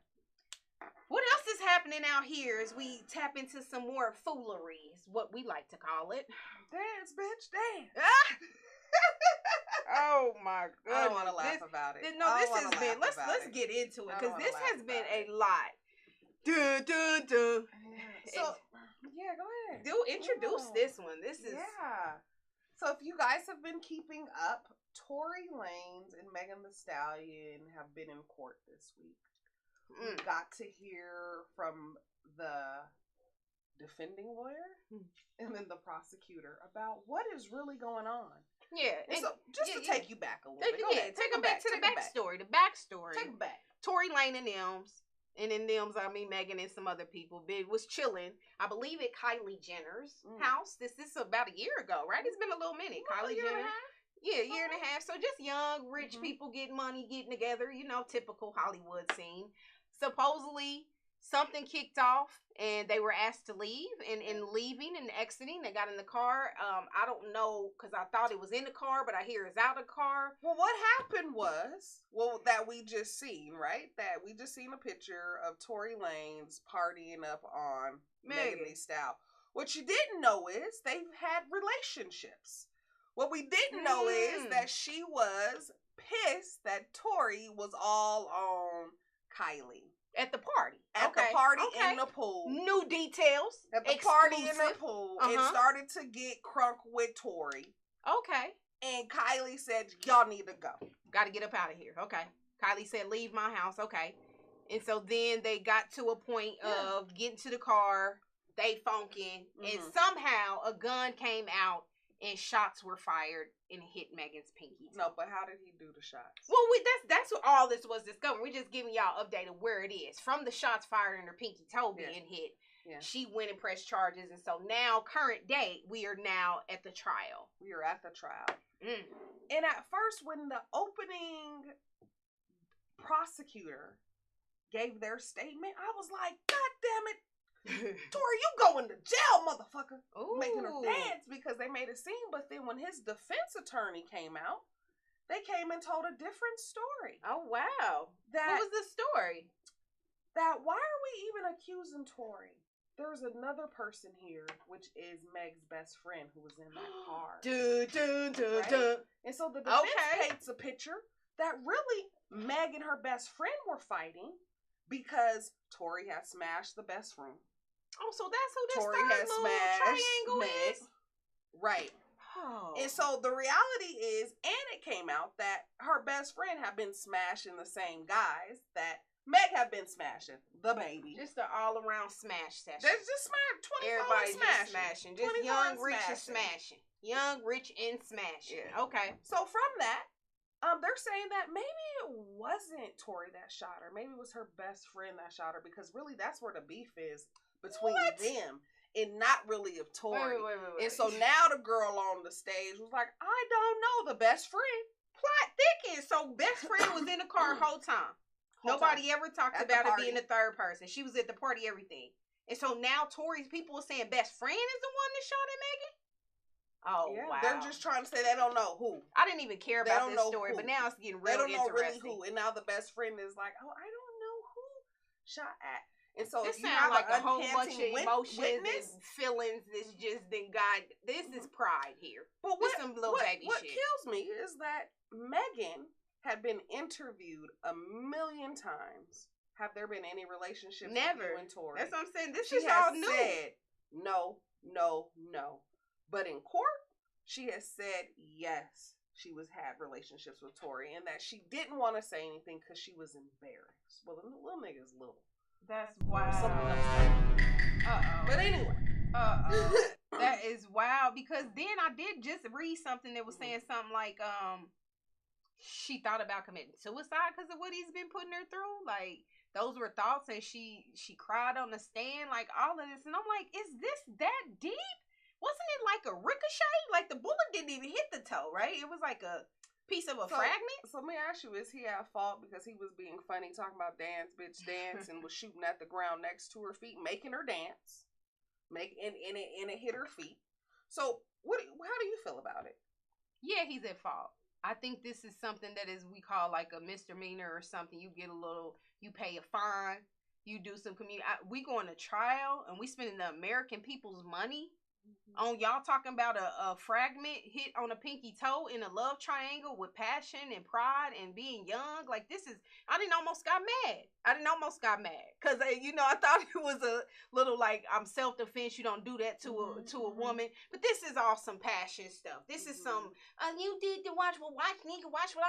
What else is happening out here as we tap into some more foolery, is what we like to call it.
Dance, bitch, dance.
Oh my goodness.
I don't want to laugh about it.
No, this has been, let's get into it, because this has been a lot. Dun, dun, dun.
So, yeah, go ahead.
Introduce this one. This is...
Yeah. So if you guys have been keeping up, Tory Lanez and Megan Thee Stallion have been in court this week. We got to hear from the defending lawyer and then the prosecutor about what is really going on.
Yeah.
And so just to take you back a little bit.
Take them back to the backstory. The backstory.
Take them back.
Tory Lanez and Nems. And in Nems, I mean Megan and some other people. Was chilling, I believe, at Kylie Jenner's house. This is about a year ago, right? It's been a little minute. Kylie Jenner. Yeah, a year and a half. So just young, rich people getting money, getting together. Typical Hollywood scene. Supposedly, something kicked off, and they were asked to leave. And in leaving and exiting, they got in the car. I don't know, because I thought it was in the car, but I hear it's out of the car.
Well, what happened was, that we just seen, right? That we just seen a picture of Tory Lanez partying up on Megan Thee Stallion. What you didn't know is they've had relationships. What we didn't know is that she was pissed that Tory was all on Kylie.
At the party.
The party in the pool.
New details.
At the party in the pool. It started to get crunk with Tory.
Okay.
And Kylie said, y'all need to go.
Got to get up out of here. Okay. Kylie said, leave my house. Okay. And so then they got to a point of getting to the car. They funking. And somehow a gun came out and shots were fired and hit Megan's pinky toe.
No, but how did he do the shots?
Well, that's what all this was discovered. We're just giving y'all update of where it is. From the shots fired and her pinky toe being hit, she went and pressed charges. And so now, current date, we are now at the trial.
We are at the trial. And at first, when the opening prosecutor gave their statement, I was like, God damn it. Tori, you going to jail, motherfucker.
Ooh.
Making her dance because they made a scene. But then when his defense attorney came out, they came and told a different story.
Oh, wow.
What
was the story?
That why are we even accusing Tori? There's another person here, which is Meg's best friend who was in that car. Right? And so the defense paints a picture that really Meg and her best friend were fighting because Tori had smashed the best friend.
Oh, so that's who this
Tori
third
has
little
smashed
triangle
Meg.
is?
Right.
Oh.
And so the reality is, and it came out that her best friend had been smashing the same guys that Meg had been smashing. The baby.
Just an all-around smash session.
That's just smash. 24
Everybody's
smashing.
just smashing. Just young, rich, and smashing. Young, rich, and smashing.
Yeah.
Okay.
So from that, they're saying that maybe it wasn't Tori that shot her. Maybe it was her best friend that shot her because really that's where the beef is between them. And not really of Tori.
Wait.
And so now the girl on the stage was like, I don't know, the best friend.
Plot thickens. So best friend was in the car whole time. Nobody ever talked about it being the third person. She was at the party, everything. And so now Tori's people are saying best friend is the one that shot at Megan? Oh, yeah, wow.
They're just trying to say they don't know who.
I didn't even care about this story, but now it's getting real interesting.
They don't know really who. And now the best friend is like, oh, I don't know who shot at. And so
this
you
sounds
have
like a whole bunch of emotions
witness
and feelings that's just then God. This is pride here.
But
this some little baby
what
shit.
kills me is that Megan had been interviewed 1,000,000 times. Have there been any relationships
Never.
with you and Tori?
That's what I'm saying. This
she
is all
has
new.
Said, no. But in court, she has said yes. She had relationships with Tori and that she didn't want to say anything because she was embarrassed. Well, the little nigga's little.
That's wild.
But anyway.
That is wild because then I did just read something that was saying something like she thought about committing suicide because of what he's been putting her through. Like those were thoughts, and she cried on the stand, like all of this, and I'm like, is this that deep? Wasn't it like a ricochet? Like the bullet didn't even hit the toe, right? It was like a piece of a fragment.
So let me ask you, is he at fault because he was being funny, talking about dance, and was shooting at the ground next to her feet, making her dance, and it hit her feet. So how do you feel about it?
Yeah, he's at fault. I think this is something that is we call like a misdemeanor or something. You get you pay a fine, you do some community. We going to trial and we spending the American people's money on y'all talking about a fragment hit on a pinky toe in a love triangle with passion and pride and being young. Like this is, I didn't almost got mad. Because, I thought it was a little like, I'm self-defense. You don't do that to a woman. But this is all some passion stuff. This is some, you did the watch what I'm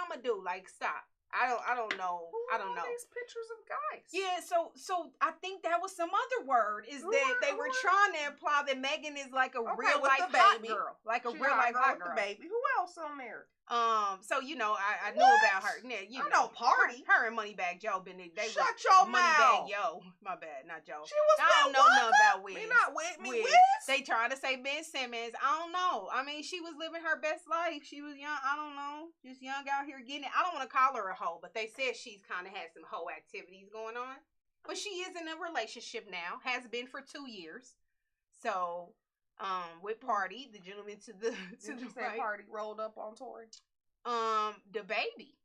going to do. Like, stop. I don't know. I don't know.
These pictures of guys.
Yeah, so I think that was some other word is that they were trying to imply that Megan is like a real life hot girl, like a real life hot girl.
Baby, who else on there?
So I knew about her. Yeah,
I know Party.
Her and Moneybag Joe been they
shut your
Moneybag
mouth.
Yo, my bad, not Joe.
She was.
I don't know nothing about Wiz.
Me not with me. Wiz.
They trying to say Ben Simmons. I don't know. I mean, she was living her best life. She was young. I don't know, just young out here getting it. I don't want to call her a hoe, but they said she's kind of had some hoe activities going on. But she is in a relationship now. Has been for 2 years. So. With Party, the gentleman to the right.
Party rolled up on Tori.
The baby.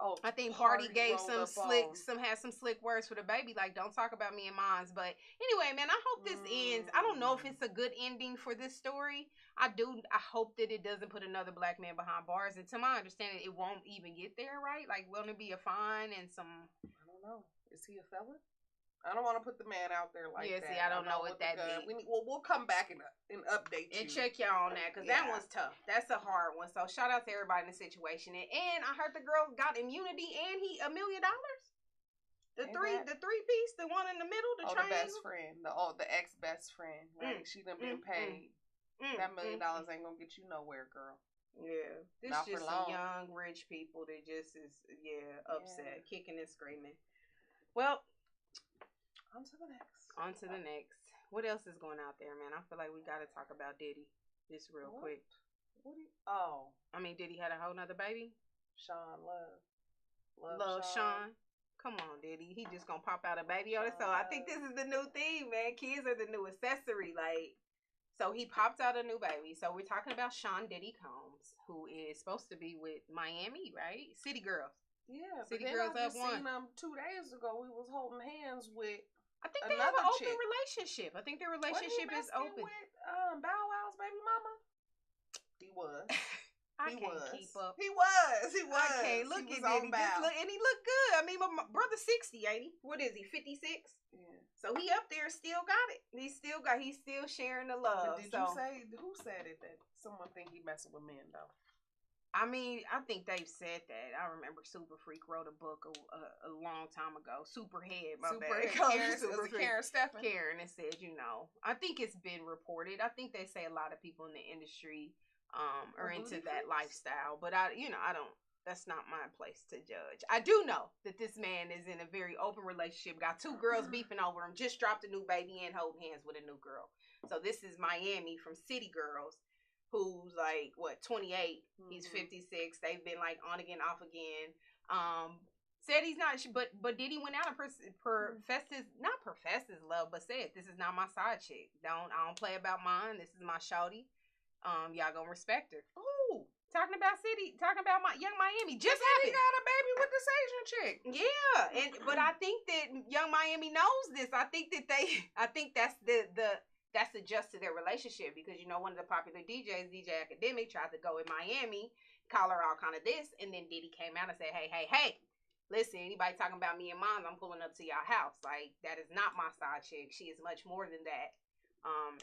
Oh,
I think Party gave some slick words for the baby, like don't talk about me and mines. But anyway, man, I hope this ends. I don't know if it's a good ending for this story. I hope that it doesn't put another black man behind bars. And to my understanding, it won't even get there, right? Like, will there be a fine and some?
I don't know. Is he a felon? I don't want to put the man out there like that.
Yeah, see, I don't know what that means.
We'll come back and update you.
And check y'all on that, because that one's tough. That's a hard one. So shout out to everybody in the situation. And I heard the girl got immunity and he $1 million. The three piece, the one in the middle, the triangle.
The best friend, the ex best friend. Right? She done been paid. That $1 million ain't gonna get you nowhere, girl.
Yeah, this
Not
just
for
some
long.
young rich people that just is upset, kicking and screaming. Well.
On to the next.
What else is going out there, man? I feel like we got to talk about Diddy just real quick.
I mean,
Diddy had a whole nother baby?
Sean, love
Sean. Come on, Diddy. He just gonna pop out a baby on it. So I think this is the new thing, man. Kids are the new accessory. Like, so he popped out a new baby. So we're talking about Sean Diddy Combs, who is supposed to be with Miami, right? City Girls.
Yeah,
City
but then
Girls
I
up
just
one.
seen them 2 days ago. We was holding hands with.
I think they have
another
an open
chick.
relationship. I think their relationship is open.
With Bow Wow's baby mama. He was.
I can't keep up.
He was.
I can't look at Diddy. And he look good. I mean, my brother's 60, ain't he? What is he? 56. Yeah. So he up there still got it. He's still sharing the love.
But did you say who said it that someone think he messing with men though?
I mean, I think they've said that. I remember Super Freak wrote a book a long time ago. Superhead, my bad.
Karen Stephan.
Karen, it said, I think it's been reported. I think they say a lot of people in the industry are into that lifestyle. But I don't, that's not my place to judge. I do know that this man is in a very open relationship. Got 2 girls beefing over him. Just dropped a new baby and holding hands with a new girl. So this is Miami from City Girls. Who's like 28? He's 56. They've been like on again, off again. Said he's not, but Diddy went out and professed his love, but said this is not my side chick. I don't play about mine. This is my shawty. Y'all gonna respect her. Ooh, talking about my Young Miami just happened.
He got a baby with this Asian chick.
Yeah, but I think that Young Miami knows this. I think that's that's the just to their relationship because one of the popular DJs, DJ Academic, tried to go in Miami, call her all kind of this, and then Diddy came out and said, hey, listen, anybody talking about me and mine, I'm pulling up to y'all house. Like, that is not my side chick. She is much more than that.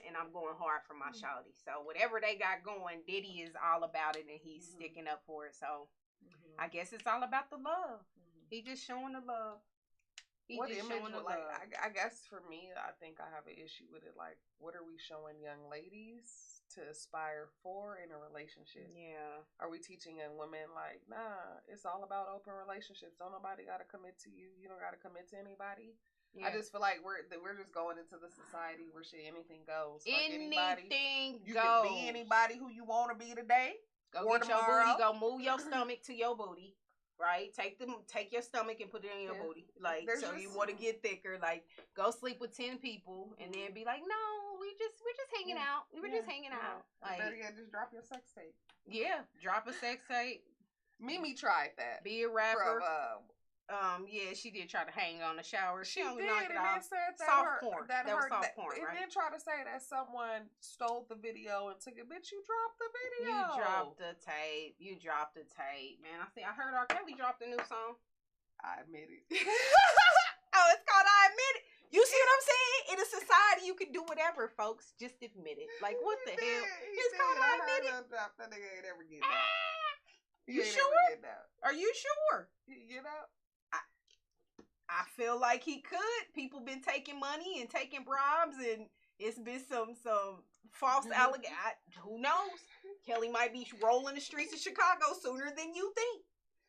And I'm going hard for my shawty. So whatever they got going, Diddy is all about it and he's sticking up for it. So I guess it's all about the love. He just showing the love.
What image would, like, I guess for me, I think I have an issue with it. Like, what are we showing young ladies to aspire for in a relationship?
Yeah.
Are we teaching young women, like, nah, it's all about open relationships. Don't nobody got to commit to you. You don't got to commit to anybody. Yeah. I just feel like we're just going into the society where shit, anything goes. Like
anything
you
goes.
can be anybody who you want to be today.
Go get your booty. Go move your stomach to your booty. Right, take your stomach and put it in your booty. Like, so you want to get thicker. Like, go sleep with 10 people and then be like, no, we're just hanging out. We were just hanging out. Like,
better yet, just drop your sex tape.
Yeah, drop a sex tape.
Mimi tried that.
Be a rapper. Yeah, she did try to hang on the shower. She only knocked it off. Soft porn. That was soft porn, right?
And then try to say that someone stole the video and took it. Bitch, you dropped the video.
You dropped the tape. Man, I heard R. Kelly dropped a new song.
I admit it.
Oh, it's called I Admit It. You see what I'm saying? In a society, you can do whatever, folks. Just admit it. Like, what the hell? It's called I Admit It.
That nigga ain't ever getting out.
You sure? Are you sure?
You know?
I feel like he could. People been taking money and taking bribes, and it's been some false allegation. Who knows? Kelly might be rolling the streets of Chicago sooner than you think.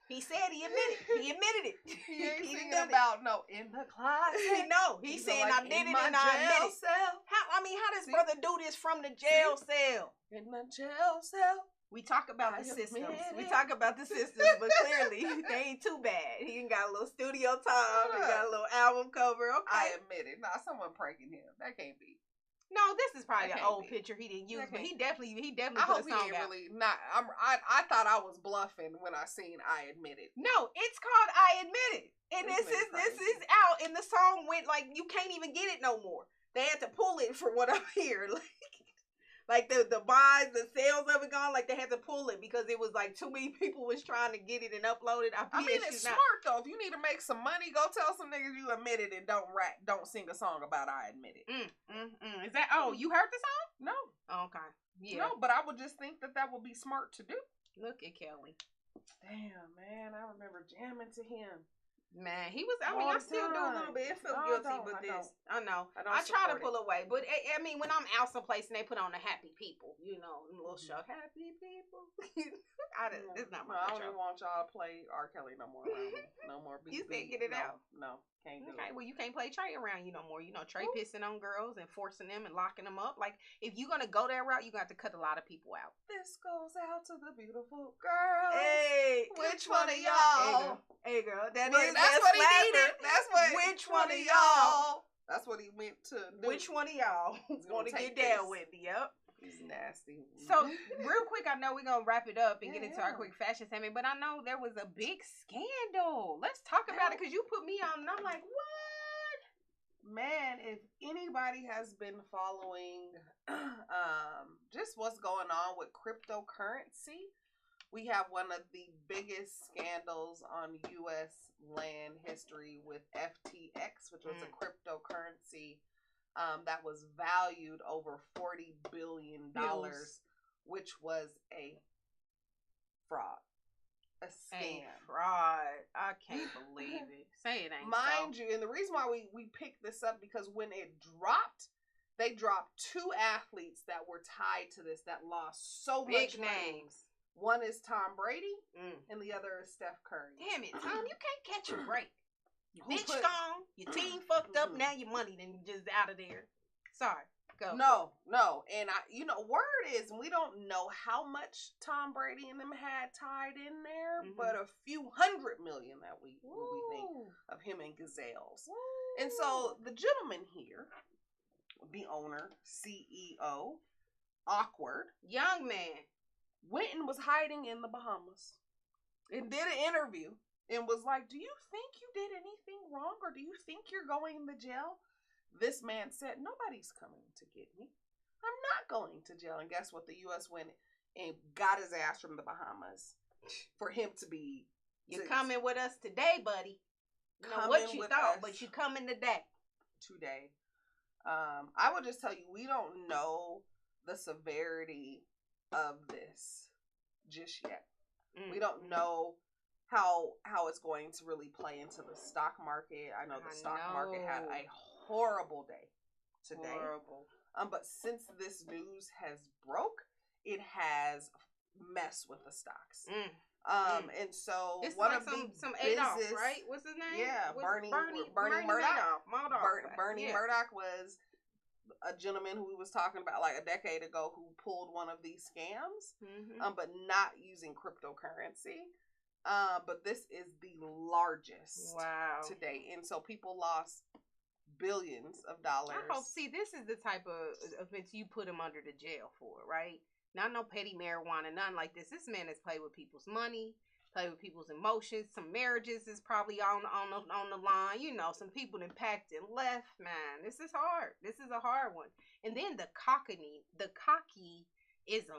He said he admitted. He admitted it.
He ain't singing about no in the closet.
No, he's saying like, I did it and I admit it. How does brother do this from the jail cell?
In the jail cell.
We talk about the systems. We talk about the systems, but clearly they ain't too bad. He got a little studio time. He got a little album cover. Okay,
I admit it. Nah, someone pranking him. That can't be.
No, this is probably an old picture he didn't use, but he definitely put a song out.
I thought I was bluffing when I seen I Admit It.
No, it's called I Admit It, and this is out, and the song went like you can't even get it no more. They had to pull it for what I'm here. Like the buys, the sales of it gone. Like they had to pull it because it was like too many people was trying to get it and upload it.
I mean, it's smart though. If you need to make some money, go tell some niggas you admit it and don't sing a song about I admit it.
Is that? Oh, you heard the song?
No.
Oh, okay. Yeah.
No, but I would just think that would be smart to do.
Look at Kelly.
Damn, man, I remember jamming to him.
Man, he was. I mean, I still do a little bit. I feel guilty with this. I know. I try to pull away, but I mean, when I'm out someplace and they put on the Happy People, them little show, Happy People. It's not my.
I don't even want y'all to play R. Kelly no more. No more.
You said get it out.
No. Can't do
Okay,
it.
well, you can't play Trey around you no more. You know, Trey pissing on girls and forcing them and locking them up. Like, if you're going to go that route, you got to cut a lot of people out.
This goes out to the beautiful girls.
Hey,
which one of y'all?
Hey, girl. That's
what he needed. That's what.
Which one of y'all?
That's what he meant to do.
Which one of y'all want to get down with me? Yep.
He's nasty.
So, real quick, I know we're going to wrap it up and get into our quick fashion segment, but I know there was a big scandal. Let's talk about it, because you put me on, and I'm like, what?
Man, if anybody has been following just what's going on with cryptocurrency, we have one of the biggest scandals on U.S. land history with FTX, which was a cryptocurrency that was valued over $40 billion, which was a fraud, a scam.
A fraud. I can't believe it. Say it ain't
Mind you, and the reason why we picked this up, because when it dropped, they dropped 2 athletes that were tied to this that lost so much
big
money.
names.
One is Tom Brady, and the other is Steph Curry.
Damn it, Tom, you can't catch a break. Your
Who
bitch
put-
gone, your team fucked up, now your money then just out of there. Sorry. Go.
No. And word is, we don't know how much Tom Brady and them had tied in there, but a few $100 million that we think of him and Gazelles.
Woo.
And so the gentleman here, the owner, CEO, Awkward,
Young man.
went and was hiding in the Bahamas and did an interview and was like, do you think you did anything wrong, or do you think you're going to jail? This man said, nobody's coming to get me. I'm not going to jail. And guess what? The U.S. went and got his ass from the Bahamas for him to be...
You're coming with us today, buddy. You know what you thought, but you coming today.
Today. I would just tell you, we don't know the severity of this just yet. We don't know how it's going to really play into the stock market. I know the stock market had a horrible day today.
Horrible.
But since this news has broke, it has messed with the stocks. And so
it's
one
like
of the
some
business,
Adolf, right? What's his name?
Yeah, Bernie
Murdoch.
Murdoch. Bernie Murdoch was a gentleman who we was talking about like a decade ago who pulled one of these scams, but not using cryptocurrency. But this is the largest to date. And so people lost billions of dollars.
I hope, see, this is the type of offense you put him under the jail for, right? Not no petty marijuana, nothing like this. This man has played with people's money, played with people's emotions. Some marriages is probably on the line. You know, some people impacted left. Man, this is hard. This is a hard one. And then the cockyism,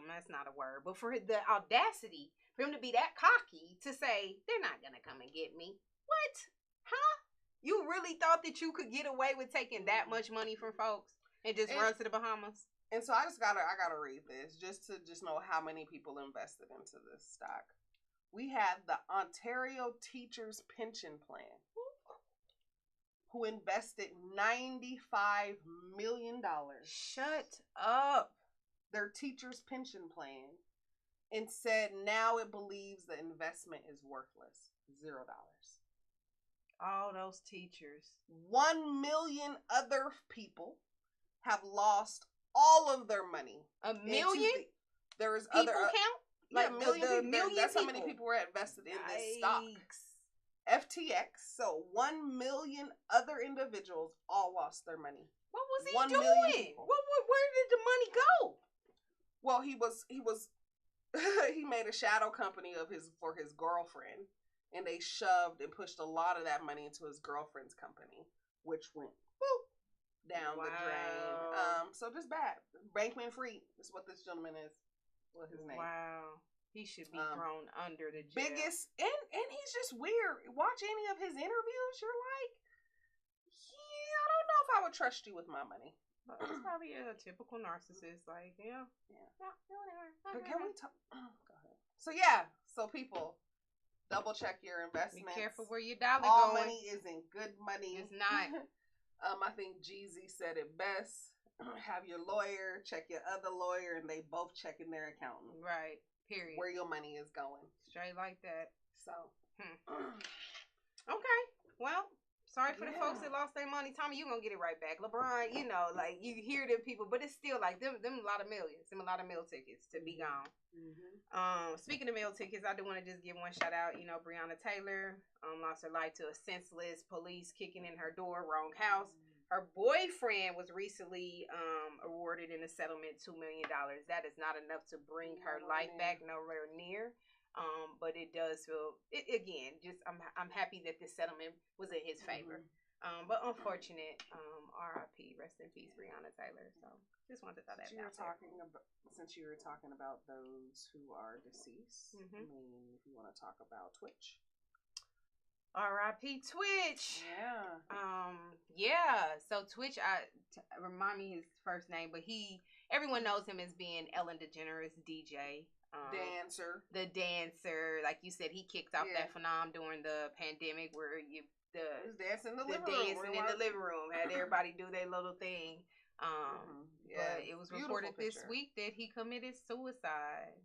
that's not a word, but for the audacity for him to be that cocky to say, they're not going to come and get me. What? Huh? You really thought that you could get away with taking that much money from folks and just run to the Bahamas?
And so I gotta read this just to know how many people invested into this stock. We had the Ontario Teachers Pension Plan, who invested $95 million.
Shut up.
Their teachers' pension plan, and said now it believes the investment is worthless. $0.
All those teachers.
1 million other people have lost all of their money.
A million?
There is
people
other
count?
Like
Like
million
the
people.
million
That's
people.
how many people were invested in this
Yikes.
stock. FTX. So 1 million other individuals all lost their money.
What was he
1
doing?
million people.
Where did the money go?
Well, he was he made a shadow company for his girlfriend, and they shoved and pushed a lot of that money into his girlfriend's company, which went down the drain. So just bad. Bankman Fried is what this gentleman is. What his name?
Wow. He should be thrown under the jail.
Biggest, and he's just weird. Watch any of his interviews, you're like, yeah, I don't know if I would trust you with my money.
He's probably a typical narcissist. Like, yeah.
But can we talk? Go ahead. So yeah, so people, double check your investments.
Be careful where your dollar
All
going.
money isn't good money.
It's not.
I think Jeezy said it best. Have your lawyer check your other lawyer, and they both checking their accountant.
Right. Period.
Where your money is going.
Straight like that.
So.
Okay. Well, Sorry for the folks that lost their money. Tommy, you gonna get it right back. LeBron, you know, like you hear them people, but it's still like them a lot of millions, them a lot of meal tickets to be gone. Speaking of meal tickets, I do want to just give one shout out. You know, Breonna Taylor lost her life to a senseless police kicking in her door, wrong house. Her boyfriend was recently awarded in a settlement $2 million. That is not enough to bring her life back, nowhere near. But it does feel again. Just I'm happy that this settlement was in his favor. But unfortunate. R.I.P. Rest in peace, Breonna Taylor. So just wanted to throw that out there.
Since you were talking about those who are deceased, I mean, if you want to talk about Twitch.
R.I.P. Twitch.
Yeah.
Yeah. So Twitch, remind me his first name, but everyone knows him as being Ellen DeGeneres DJ. The dancer, like you said, he kicked off that phenomenon during the pandemic where
he was dancing in the living room,
had everybody do their little thing. But it was reported this week that he committed suicide.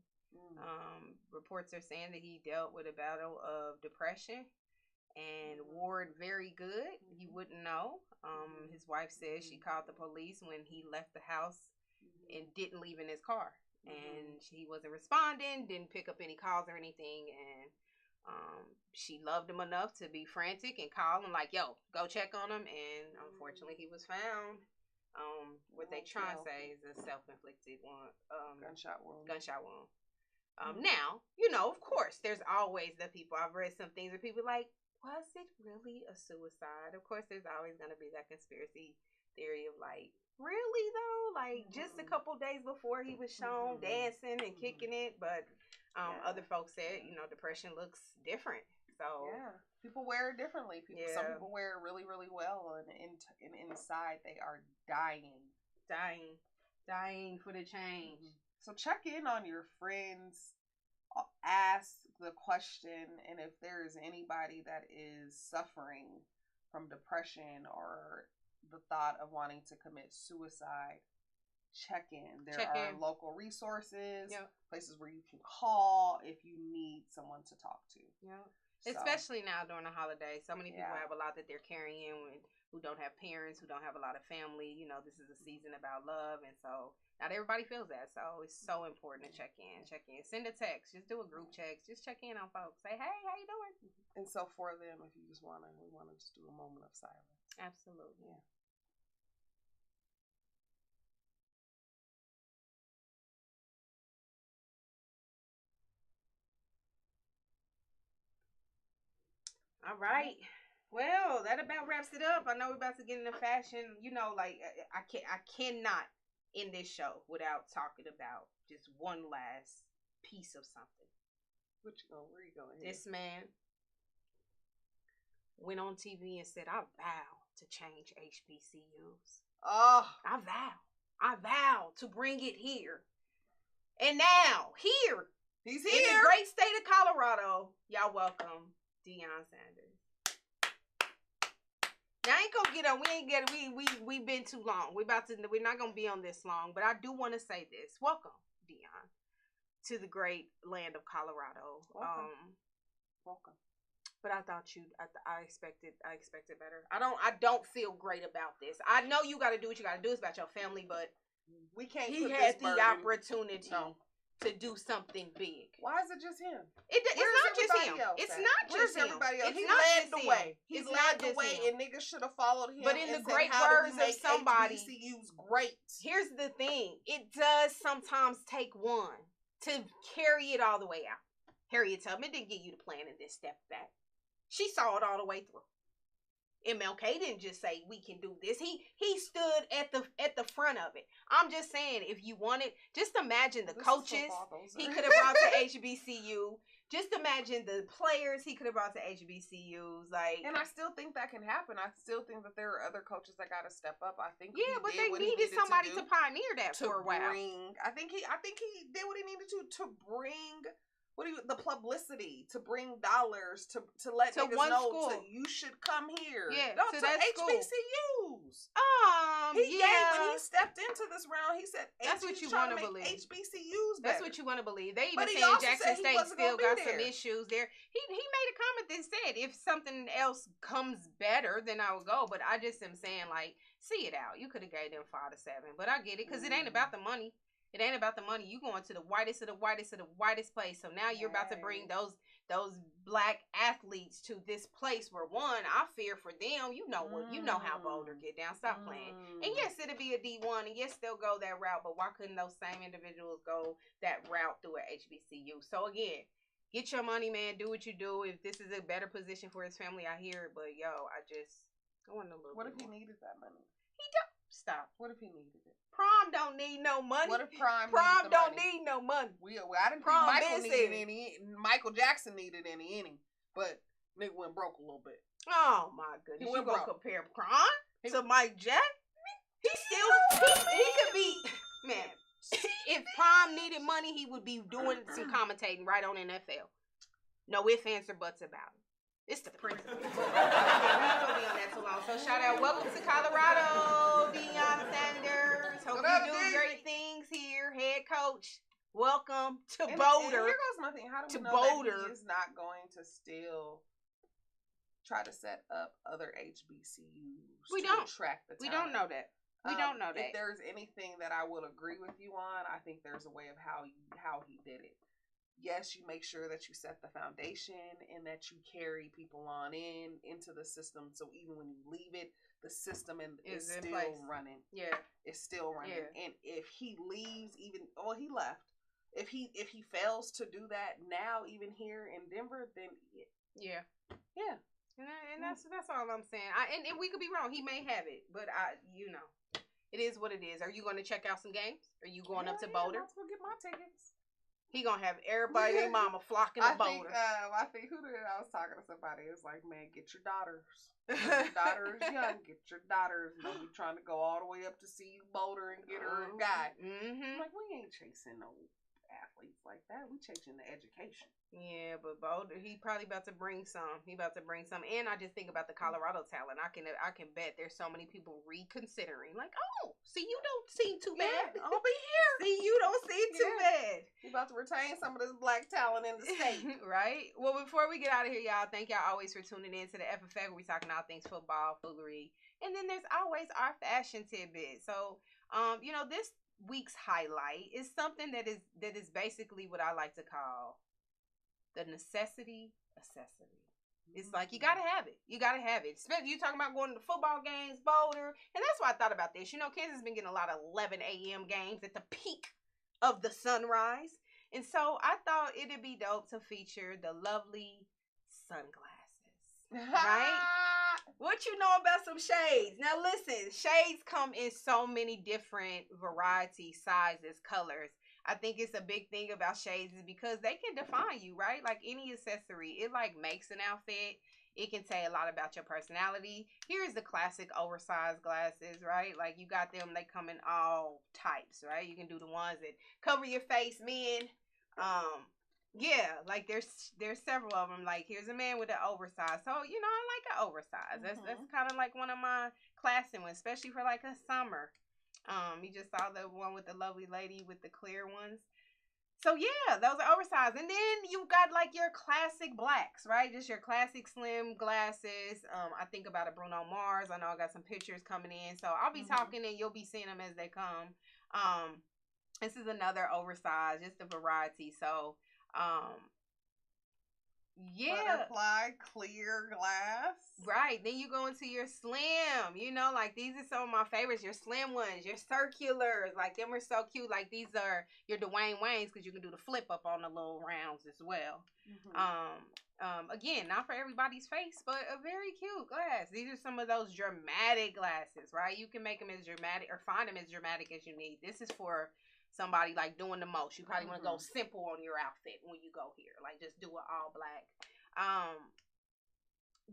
Reports are saying that he dealt with a battle of depression and warred very good. You wouldn't know. His wife says she called the police when he left the house and didn't leave in his car. And he wasn't responding, didn't pick up any calls or anything. And she loved him enough to be frantic and call him like, yo, go check on him. And unfortunately, he was found. What they try to say is a self-inflicted one.
Gunshot wound.
Now, you know, of course, there's always the people. I've read some things where people are like, was it really a suicide? Of course, there's always going to be that conspiracy theory of like, really though? Like just a couple days before he was shown dancing and kicking it, but other folks said, you know, depression looks different. So
people wear it differently. Some people wear it really, really well, and inside they are dying for the change. So check in on your friends, ask the question, and if there is anybody that is suffering from depression or the thought of wanting to commit suicide, check in. There are local resources, places where you can call if you need someone to talk to.
Especially now during the holidays. So many people have a lot that they're carrying who don't have parents, who don't have a lot of family. You know, this is a season about love, and so not everybody feels that. So it's so important to check in. Send a text. Just do a group text. Just check in on folks. Say, hey, how you doing?
And so for them, if you just we want to just do a moment of silence.
Absolutely.
Yeah.
All right. Well, that about wraps it up. I know we're about to get into fashion. You know, like I cannot end this show without talking about just one last piece of something.
Where you going?
This man went on TV and said, "I vow to change HBCUs.
Oh,
I vow to bring it here." And now
he's
in
here,
the great state of Colorado. Y'all welcome Deion Sanders. Now I ain't gonna get on. We've been too long. We're not gonna be on this long. But I do want to say this. Welcome, Deion, to the great land of Colorado.
Welcome.
But I thought I expected better. I don't feel great about this. I know you got to do what you got to do. It's about your family, but
we can't.
He had the opportunity to do something big.
Why is it just him?
It's not just him. It's not just him.
Everybody else?
He
led the way. He led the way, and niggas should have followed him.
But in the great words of somebody,
HBCUs great.
Here's the thing: it does sometimes take one to carry it all the way out. Harriet Tubman didn't give you the plan and then step back. She saw it all the way through. MLK didn't just say we can do this. He stood at the front of it. I'm just saying, if you wanted, just imagine the coaches he could have brought to HBCU. Just imagine the players he could have brought to HBCUs.
And I still think that can happen. I still think that there are other coaches that got to step up. I think
but they needed somebody to pioneer that for a while.
I think he did what he needed to bring. The publicity, to bring dollars, to let niggas know you should come here.
Yeah,
to HBCUs.
He
gave when he stepped in to this round, he said
That's what you
want to
believe.
HBCUs better.
That's what you want to believe. They even
But he
saying
also
Jackson
said he
State
wasn't
still
gonna
got
be
some
there.
issues there. He made a comment that said if something else comes better, then I would go. But I just am saying, like, see it out. You could have gave them 5 to 7, but I get it because it ain't about the money. It ain't about the money. You going to the whitest of the whitest of the whitest place. So now you're about to bring those black athletes to this place where, one, I fear for them. You know what? You know how Boulder get down. Stop playing. And yes, it'll be a D1, and yes, they'll go that route. But why couldn't those same individuals go that route through a HBCU? So again, get your money, man. Do what you do. If this is a better position for his family, I hear it. But yo, I want a little.
What
bit
if he
more.
needed that money?
He don't. Stop.
What if he needed it?
Prom don't need no money.
What if Prime
Prom
needed the
don't
money?
need no money.
I didn't
Prom
think Michael
busy.
needed any. Michael Jackson needed any, but nigga went broke a little bit.
Oh my goodness!
He
You
went
gonna
broke.
compare Prom to Mike Jack? He still he could be man. If Prom needed money, he would be doing some commentating right on NFL. No ifs, ands, or buts about it. It's the principle. We're not gonna be on that too long. So shout out, welcome to Colorado, Deion Sanders. Hope
What up,
you do
D?
great things here, head coach. Welcome to
And
Boulder.
here goes my thing. How do
To
we know
Boulder.
that he is not going to still try to set up other HBCUs
We
to
don't.
attract the
We
talent?
don't know that. We don't know that.
If there's anything that I will agree with you on, I think there's a way of how he did it. Yes, you make sure that you set the foundation and that you carry people on into the system. So even when you leave it, the system is
in
still
place.
running.
Yeah.
It's still running.
Yeah.
And if he leaves, he left. If he fails to do that now, even here in Denver, then
Yeah.
yeah.
And that's all I'm saying. And we could be wrong. He may have it, but it is what it is. Are you going to check out some games? Are you going up to Boulder?
Let's go get my tickets.
He gonna have everybody and mama flocking to Boulder.
I think I was talking to somebody. It was like, man, get your daughters. Your daughter is young. Get your daughters. Don't be trying to go all the way up to see Boulder and get her a guy.
Mm-hmm.
I'm like, we ain't chasing no athletes like that. We chasing the education.
Yeah, but Boulder, he probably about to bring some. And I just think about the Colorado talent. I can bet there's so many people reconsidering. Like, oh, see, you don't seem too bad.
I'll be here.
See, you don't seem too bad.
We about to retain some of this black talent in the state.
Right? Well, before we get out of here, y'all, thank y'all always for tuning in to the FFA where we talking all things football, foolery. And then there's always our fashion tidbit. So, this week's highlight is something that is basically what I like to call the necessity accessory. It's like you gotta have it. You gotta have it. Especially you talking about going to football games, Boulder, and that's why I thought about this. Kansas has been getting a lot of 11 a.m. games at the peak of the sunrise, and so I thought it'd be dope to feature the lovely sunglasses. Right? What you know about some shades? Now listen, shades come in so many different varieties, sizes, colors. I think it's a big thing about shades is because they can define you, right? Like any accessory, it like makes an outfit. It can say a lot about your personality. Here's the classic oversized glasses, right? Like you got them, they come in all types, right? You can do the ones that cover your face, men. Yeah, like there's several of them. Like here's a man with an oversized. So, I like an oversized. That's kind of like one of my classic ones, especially for like a summer. You just saw the one with the lovely lady with the clear ones. So yeah, those are oversized. And then you got like your classic blacks, right? Just your classic slim glasses. I think about a Bruno Mars. I know I got some pictures coming in. So I'll be talking and you'll be seeing them as they come. This is another oversized, just a variety. So yeah.
Butterfly clear glass.
Right. Then you go into your slim. Like these are some of my favorites. Your slim ones, your circulars. Like them are so cute. Like these are your Dwayne Waynes because you can do the flip up on the little rounds as well. Again, not for everybody's face, but a very cute glass. These are some of those dramatic glasses, right? You can make them as dramatic or find them as dramatic as you need. This is for somebody like doing the most. You probably want to go simple on your outfit when you go here. Like just do it all black.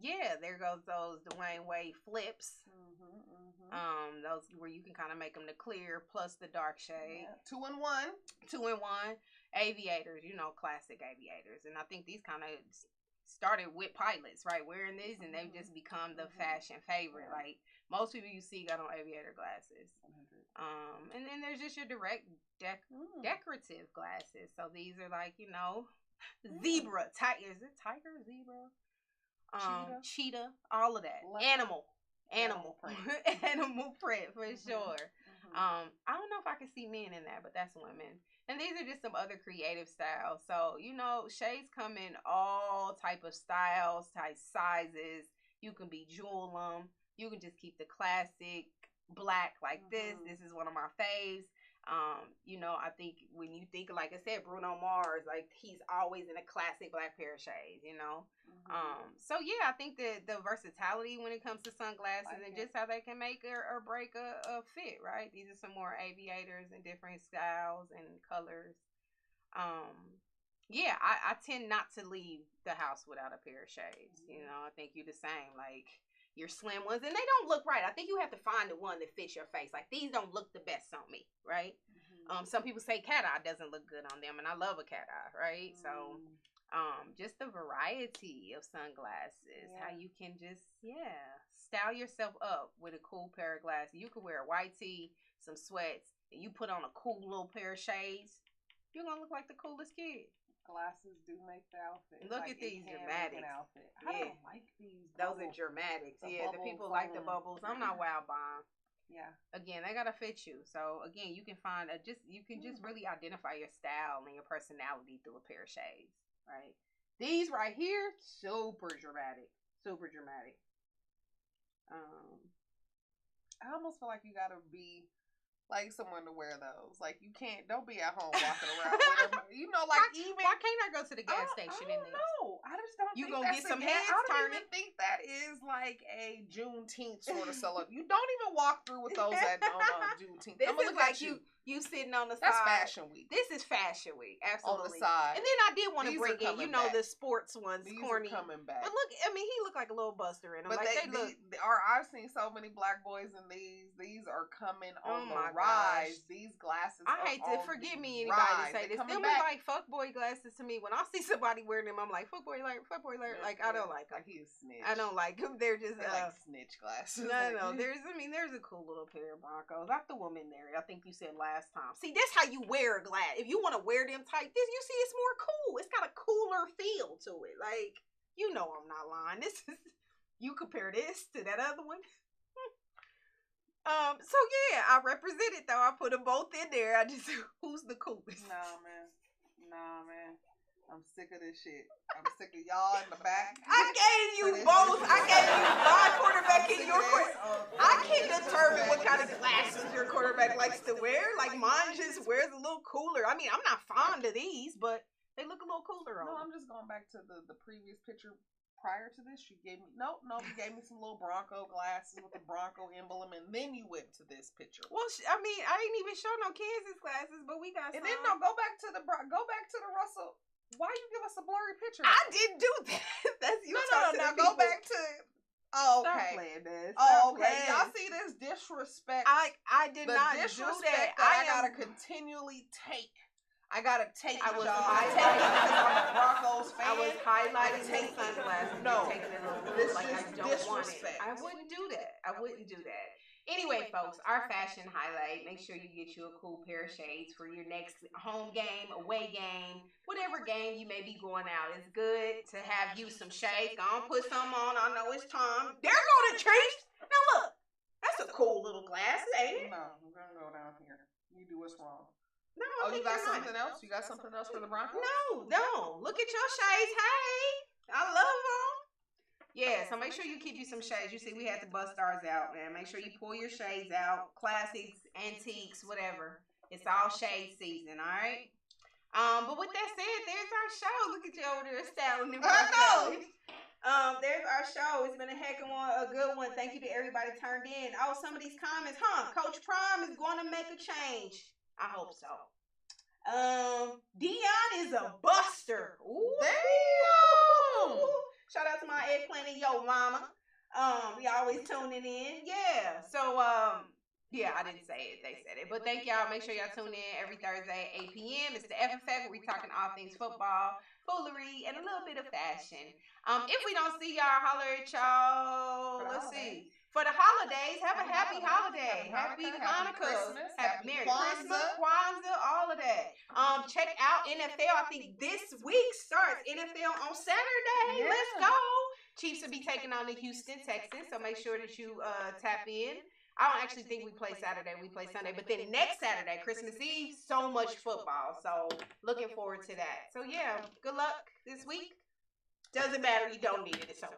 Yeah, there goes those Dwayne Wade flips. Those where you can kind of make them the clear plus the dark shade.
Yeah. 2-in-1.
2-in-1. Aviators, classic aviators. And I think these kind of started with pilots, right? Wearing these, and they've just become the fashion favorite. Like, most people you see got on aviator glasses.
100.
And then there's just your direct decorative glasses. So these are like, zebra, tiger, is it tiger, zebra? Cheetah, all of that. Animal print. Animal print for sure. I don't know if I can see men in that, but that's women. And these are just some other creative styles. So, shades come in all type of styles, type sizes. You can be jewel them. You can just keep the classic black like this. This is one of my faves. I think when you think, like I said, Bruno Mars, like he's always in a classic black pair of shades, So yeah, I think the versatility when it comes to sunglasses and just how they can make or break a fit, right? These are some more aviators in different styles and colors. Yeah, I tend not to leave the house without a pair of shades. I think you're the same. Like your slim ones, and they don't look right. I think you have to find the one that fits your face. Like these don't look the best on me, right? Some people say cat eye doesn't look good on them, and I love a cat eye, right? So, just the variety of sunglasses, how you can just style yourself up with a cool pair of glasses. You could wear a white tee, some sweats, and you put on a cool little pair of shades. You're gonna look like the coolest kid.
Glasses do make the outfit.
Look at these dramatics.
I don't like these.
Those are dramatics. The people like the bubbles. I'm not wild bomb.
Yeah.
Again, they gotta fit you. So again, you can find you can just really identify your style and your personality through a pair of shades, right? These right here, super dramatic. Super dramatic.
I almost feel like you gotta be like someone to wear those. Like don't be at home walking around with them.
Why can't I go to the gas station in this?
No, I just don't.
You
think
gonna
that's
get some
I
heads
don't
turning?
even think that is like a Juneteenth sort of celebration. You don't even walk through with those at Juneteenth.
This is like you sitting on the
That's
side.
That's Fashion Week.
This is Fashion Week, absolutely.
On the side.
And then I did want to bring in, the sports ones,
These
corny.
are coming back.
But look, he looked like a little buster in them.
But
like
I've seen so many black boys in these. These are coming on the rise.
Gosh.
These glasses.
I hate to forgive me anybody to say this. Them are like fuckboy glasses to me. When I see somebody wearing them, I'm like fuckboy alert. Like I don't like them.
Like he's snitch.
I don't like them. They're just
like snitch glasses.
No. There's a cool little pair of Broncos. I threw them in there. I think you said last time. See, this how you wear a glass. If you want to wear them tight, you see it's more cool. It's got a cooler feel to it. Like, I'm not lying. This is, you compare this to that other one. So yeah, I represent it though. I put them both in there. Who's the coolest?
Nah, man. I'm sick of this shit. I'm sick of y'all in the back.
I gave you both. I gave you my quarterback and your quarterback. I can determine what kind of glasses your quarterback likes to wear. Like mine just wears a little cooler. I mean, I'm not fond of these, but they look a little cooler on.
No, I'm just going back to the previous picture. Prior to this, you gave me you gave me some little Bronco glasses with the Bronco emblem, and then you went to this picture.
Well, I didn't even show no Kansas glasses, but we got.
And then go back to the Russell. Why you give us a blurry picture?
I didn't do that. That's you.
No. Go back to. Oh, okay.
Stop playing this.
Okay. Y'all see this disrespect?
I did not do that.
I gotta continually take. I was
highlighting
Broncos fan.
I was highlighting the sunglasses.
No,
taking it a little
this
like
is
I don't want it.
disrespect.
I wouldn't do that. Anyway, folks, our fashion highlight. Make sure you get you a cool pair of shades for your next home game, away game, whatever game you may be going out. It's good to have you some shades. Go on, put some on. I know it's time. There go the trees. Now look, that's a cool little glass, ain't it?
No, we're gonna go down here. You do what's wrong.
No,
you got something else? You got something else for the Broncos?
No. Look at your shades. Hey, I love them. Yeah, so make sure you keep you some shades. You see, we had to bust ours out, man. Make sure you pull your shades out. Classics, antiques, whatever. It's all shade season, all right? But with that said, there's our show. Look at you over there styling them.
I know.
There's our show. It's been a heck of a good one. Thank you to everybody turned in. Oh, some of these comments, Coach Prime is going to make a change. I hope so. Dion is a buster. Ooh.
Damn.
Shout out to my eggplant and yo mama. Y'all always tuning in. Yeah. So yeah, I didn't say it. They said it. But thank y'all. Make sure y'all tune in every Thursday at 8 p.m. It's the F Effect where we talking all things football. foolery, and a little bit of fashion. If we don't see y'all, holler at y'all. Let's see. For the holidays, have a happy holiday. Happy Hanukkah. Happy Merry Christmas, Kwanzaa, all of that. Check out NFL. I think this week starts NFL on Saturday.
Yeah.
Let's go. Chiefs will be taking on the Houston Texans, so make sure that you tap in. I don't actually think we play Saturday. We play Sunday. But then next Saturday, Christmas Eve, so much football. So looking forward to that. So yeah, good luck this week. Doesn't matter. You don't need it. It's over.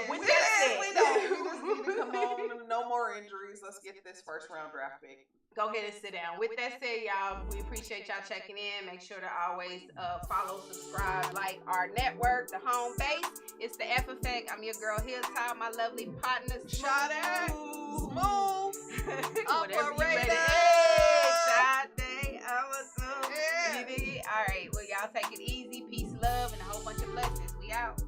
With that said,
we don't. We just need to come home. No more injuries. Let's get this first round draft pick.
Go ahead and sit down. With that said, y'all, we appreciate y'all checking in. Make sure to always follow, subscribe, like our network, the home base. It's the F Effect. I'm your girl HILTOP, my lovely partner.
Shot at smooth.
Whatever you ready. Sade, all right. Well, y'all take it easy. Peace, love, and a whole bunch of blessings. We out.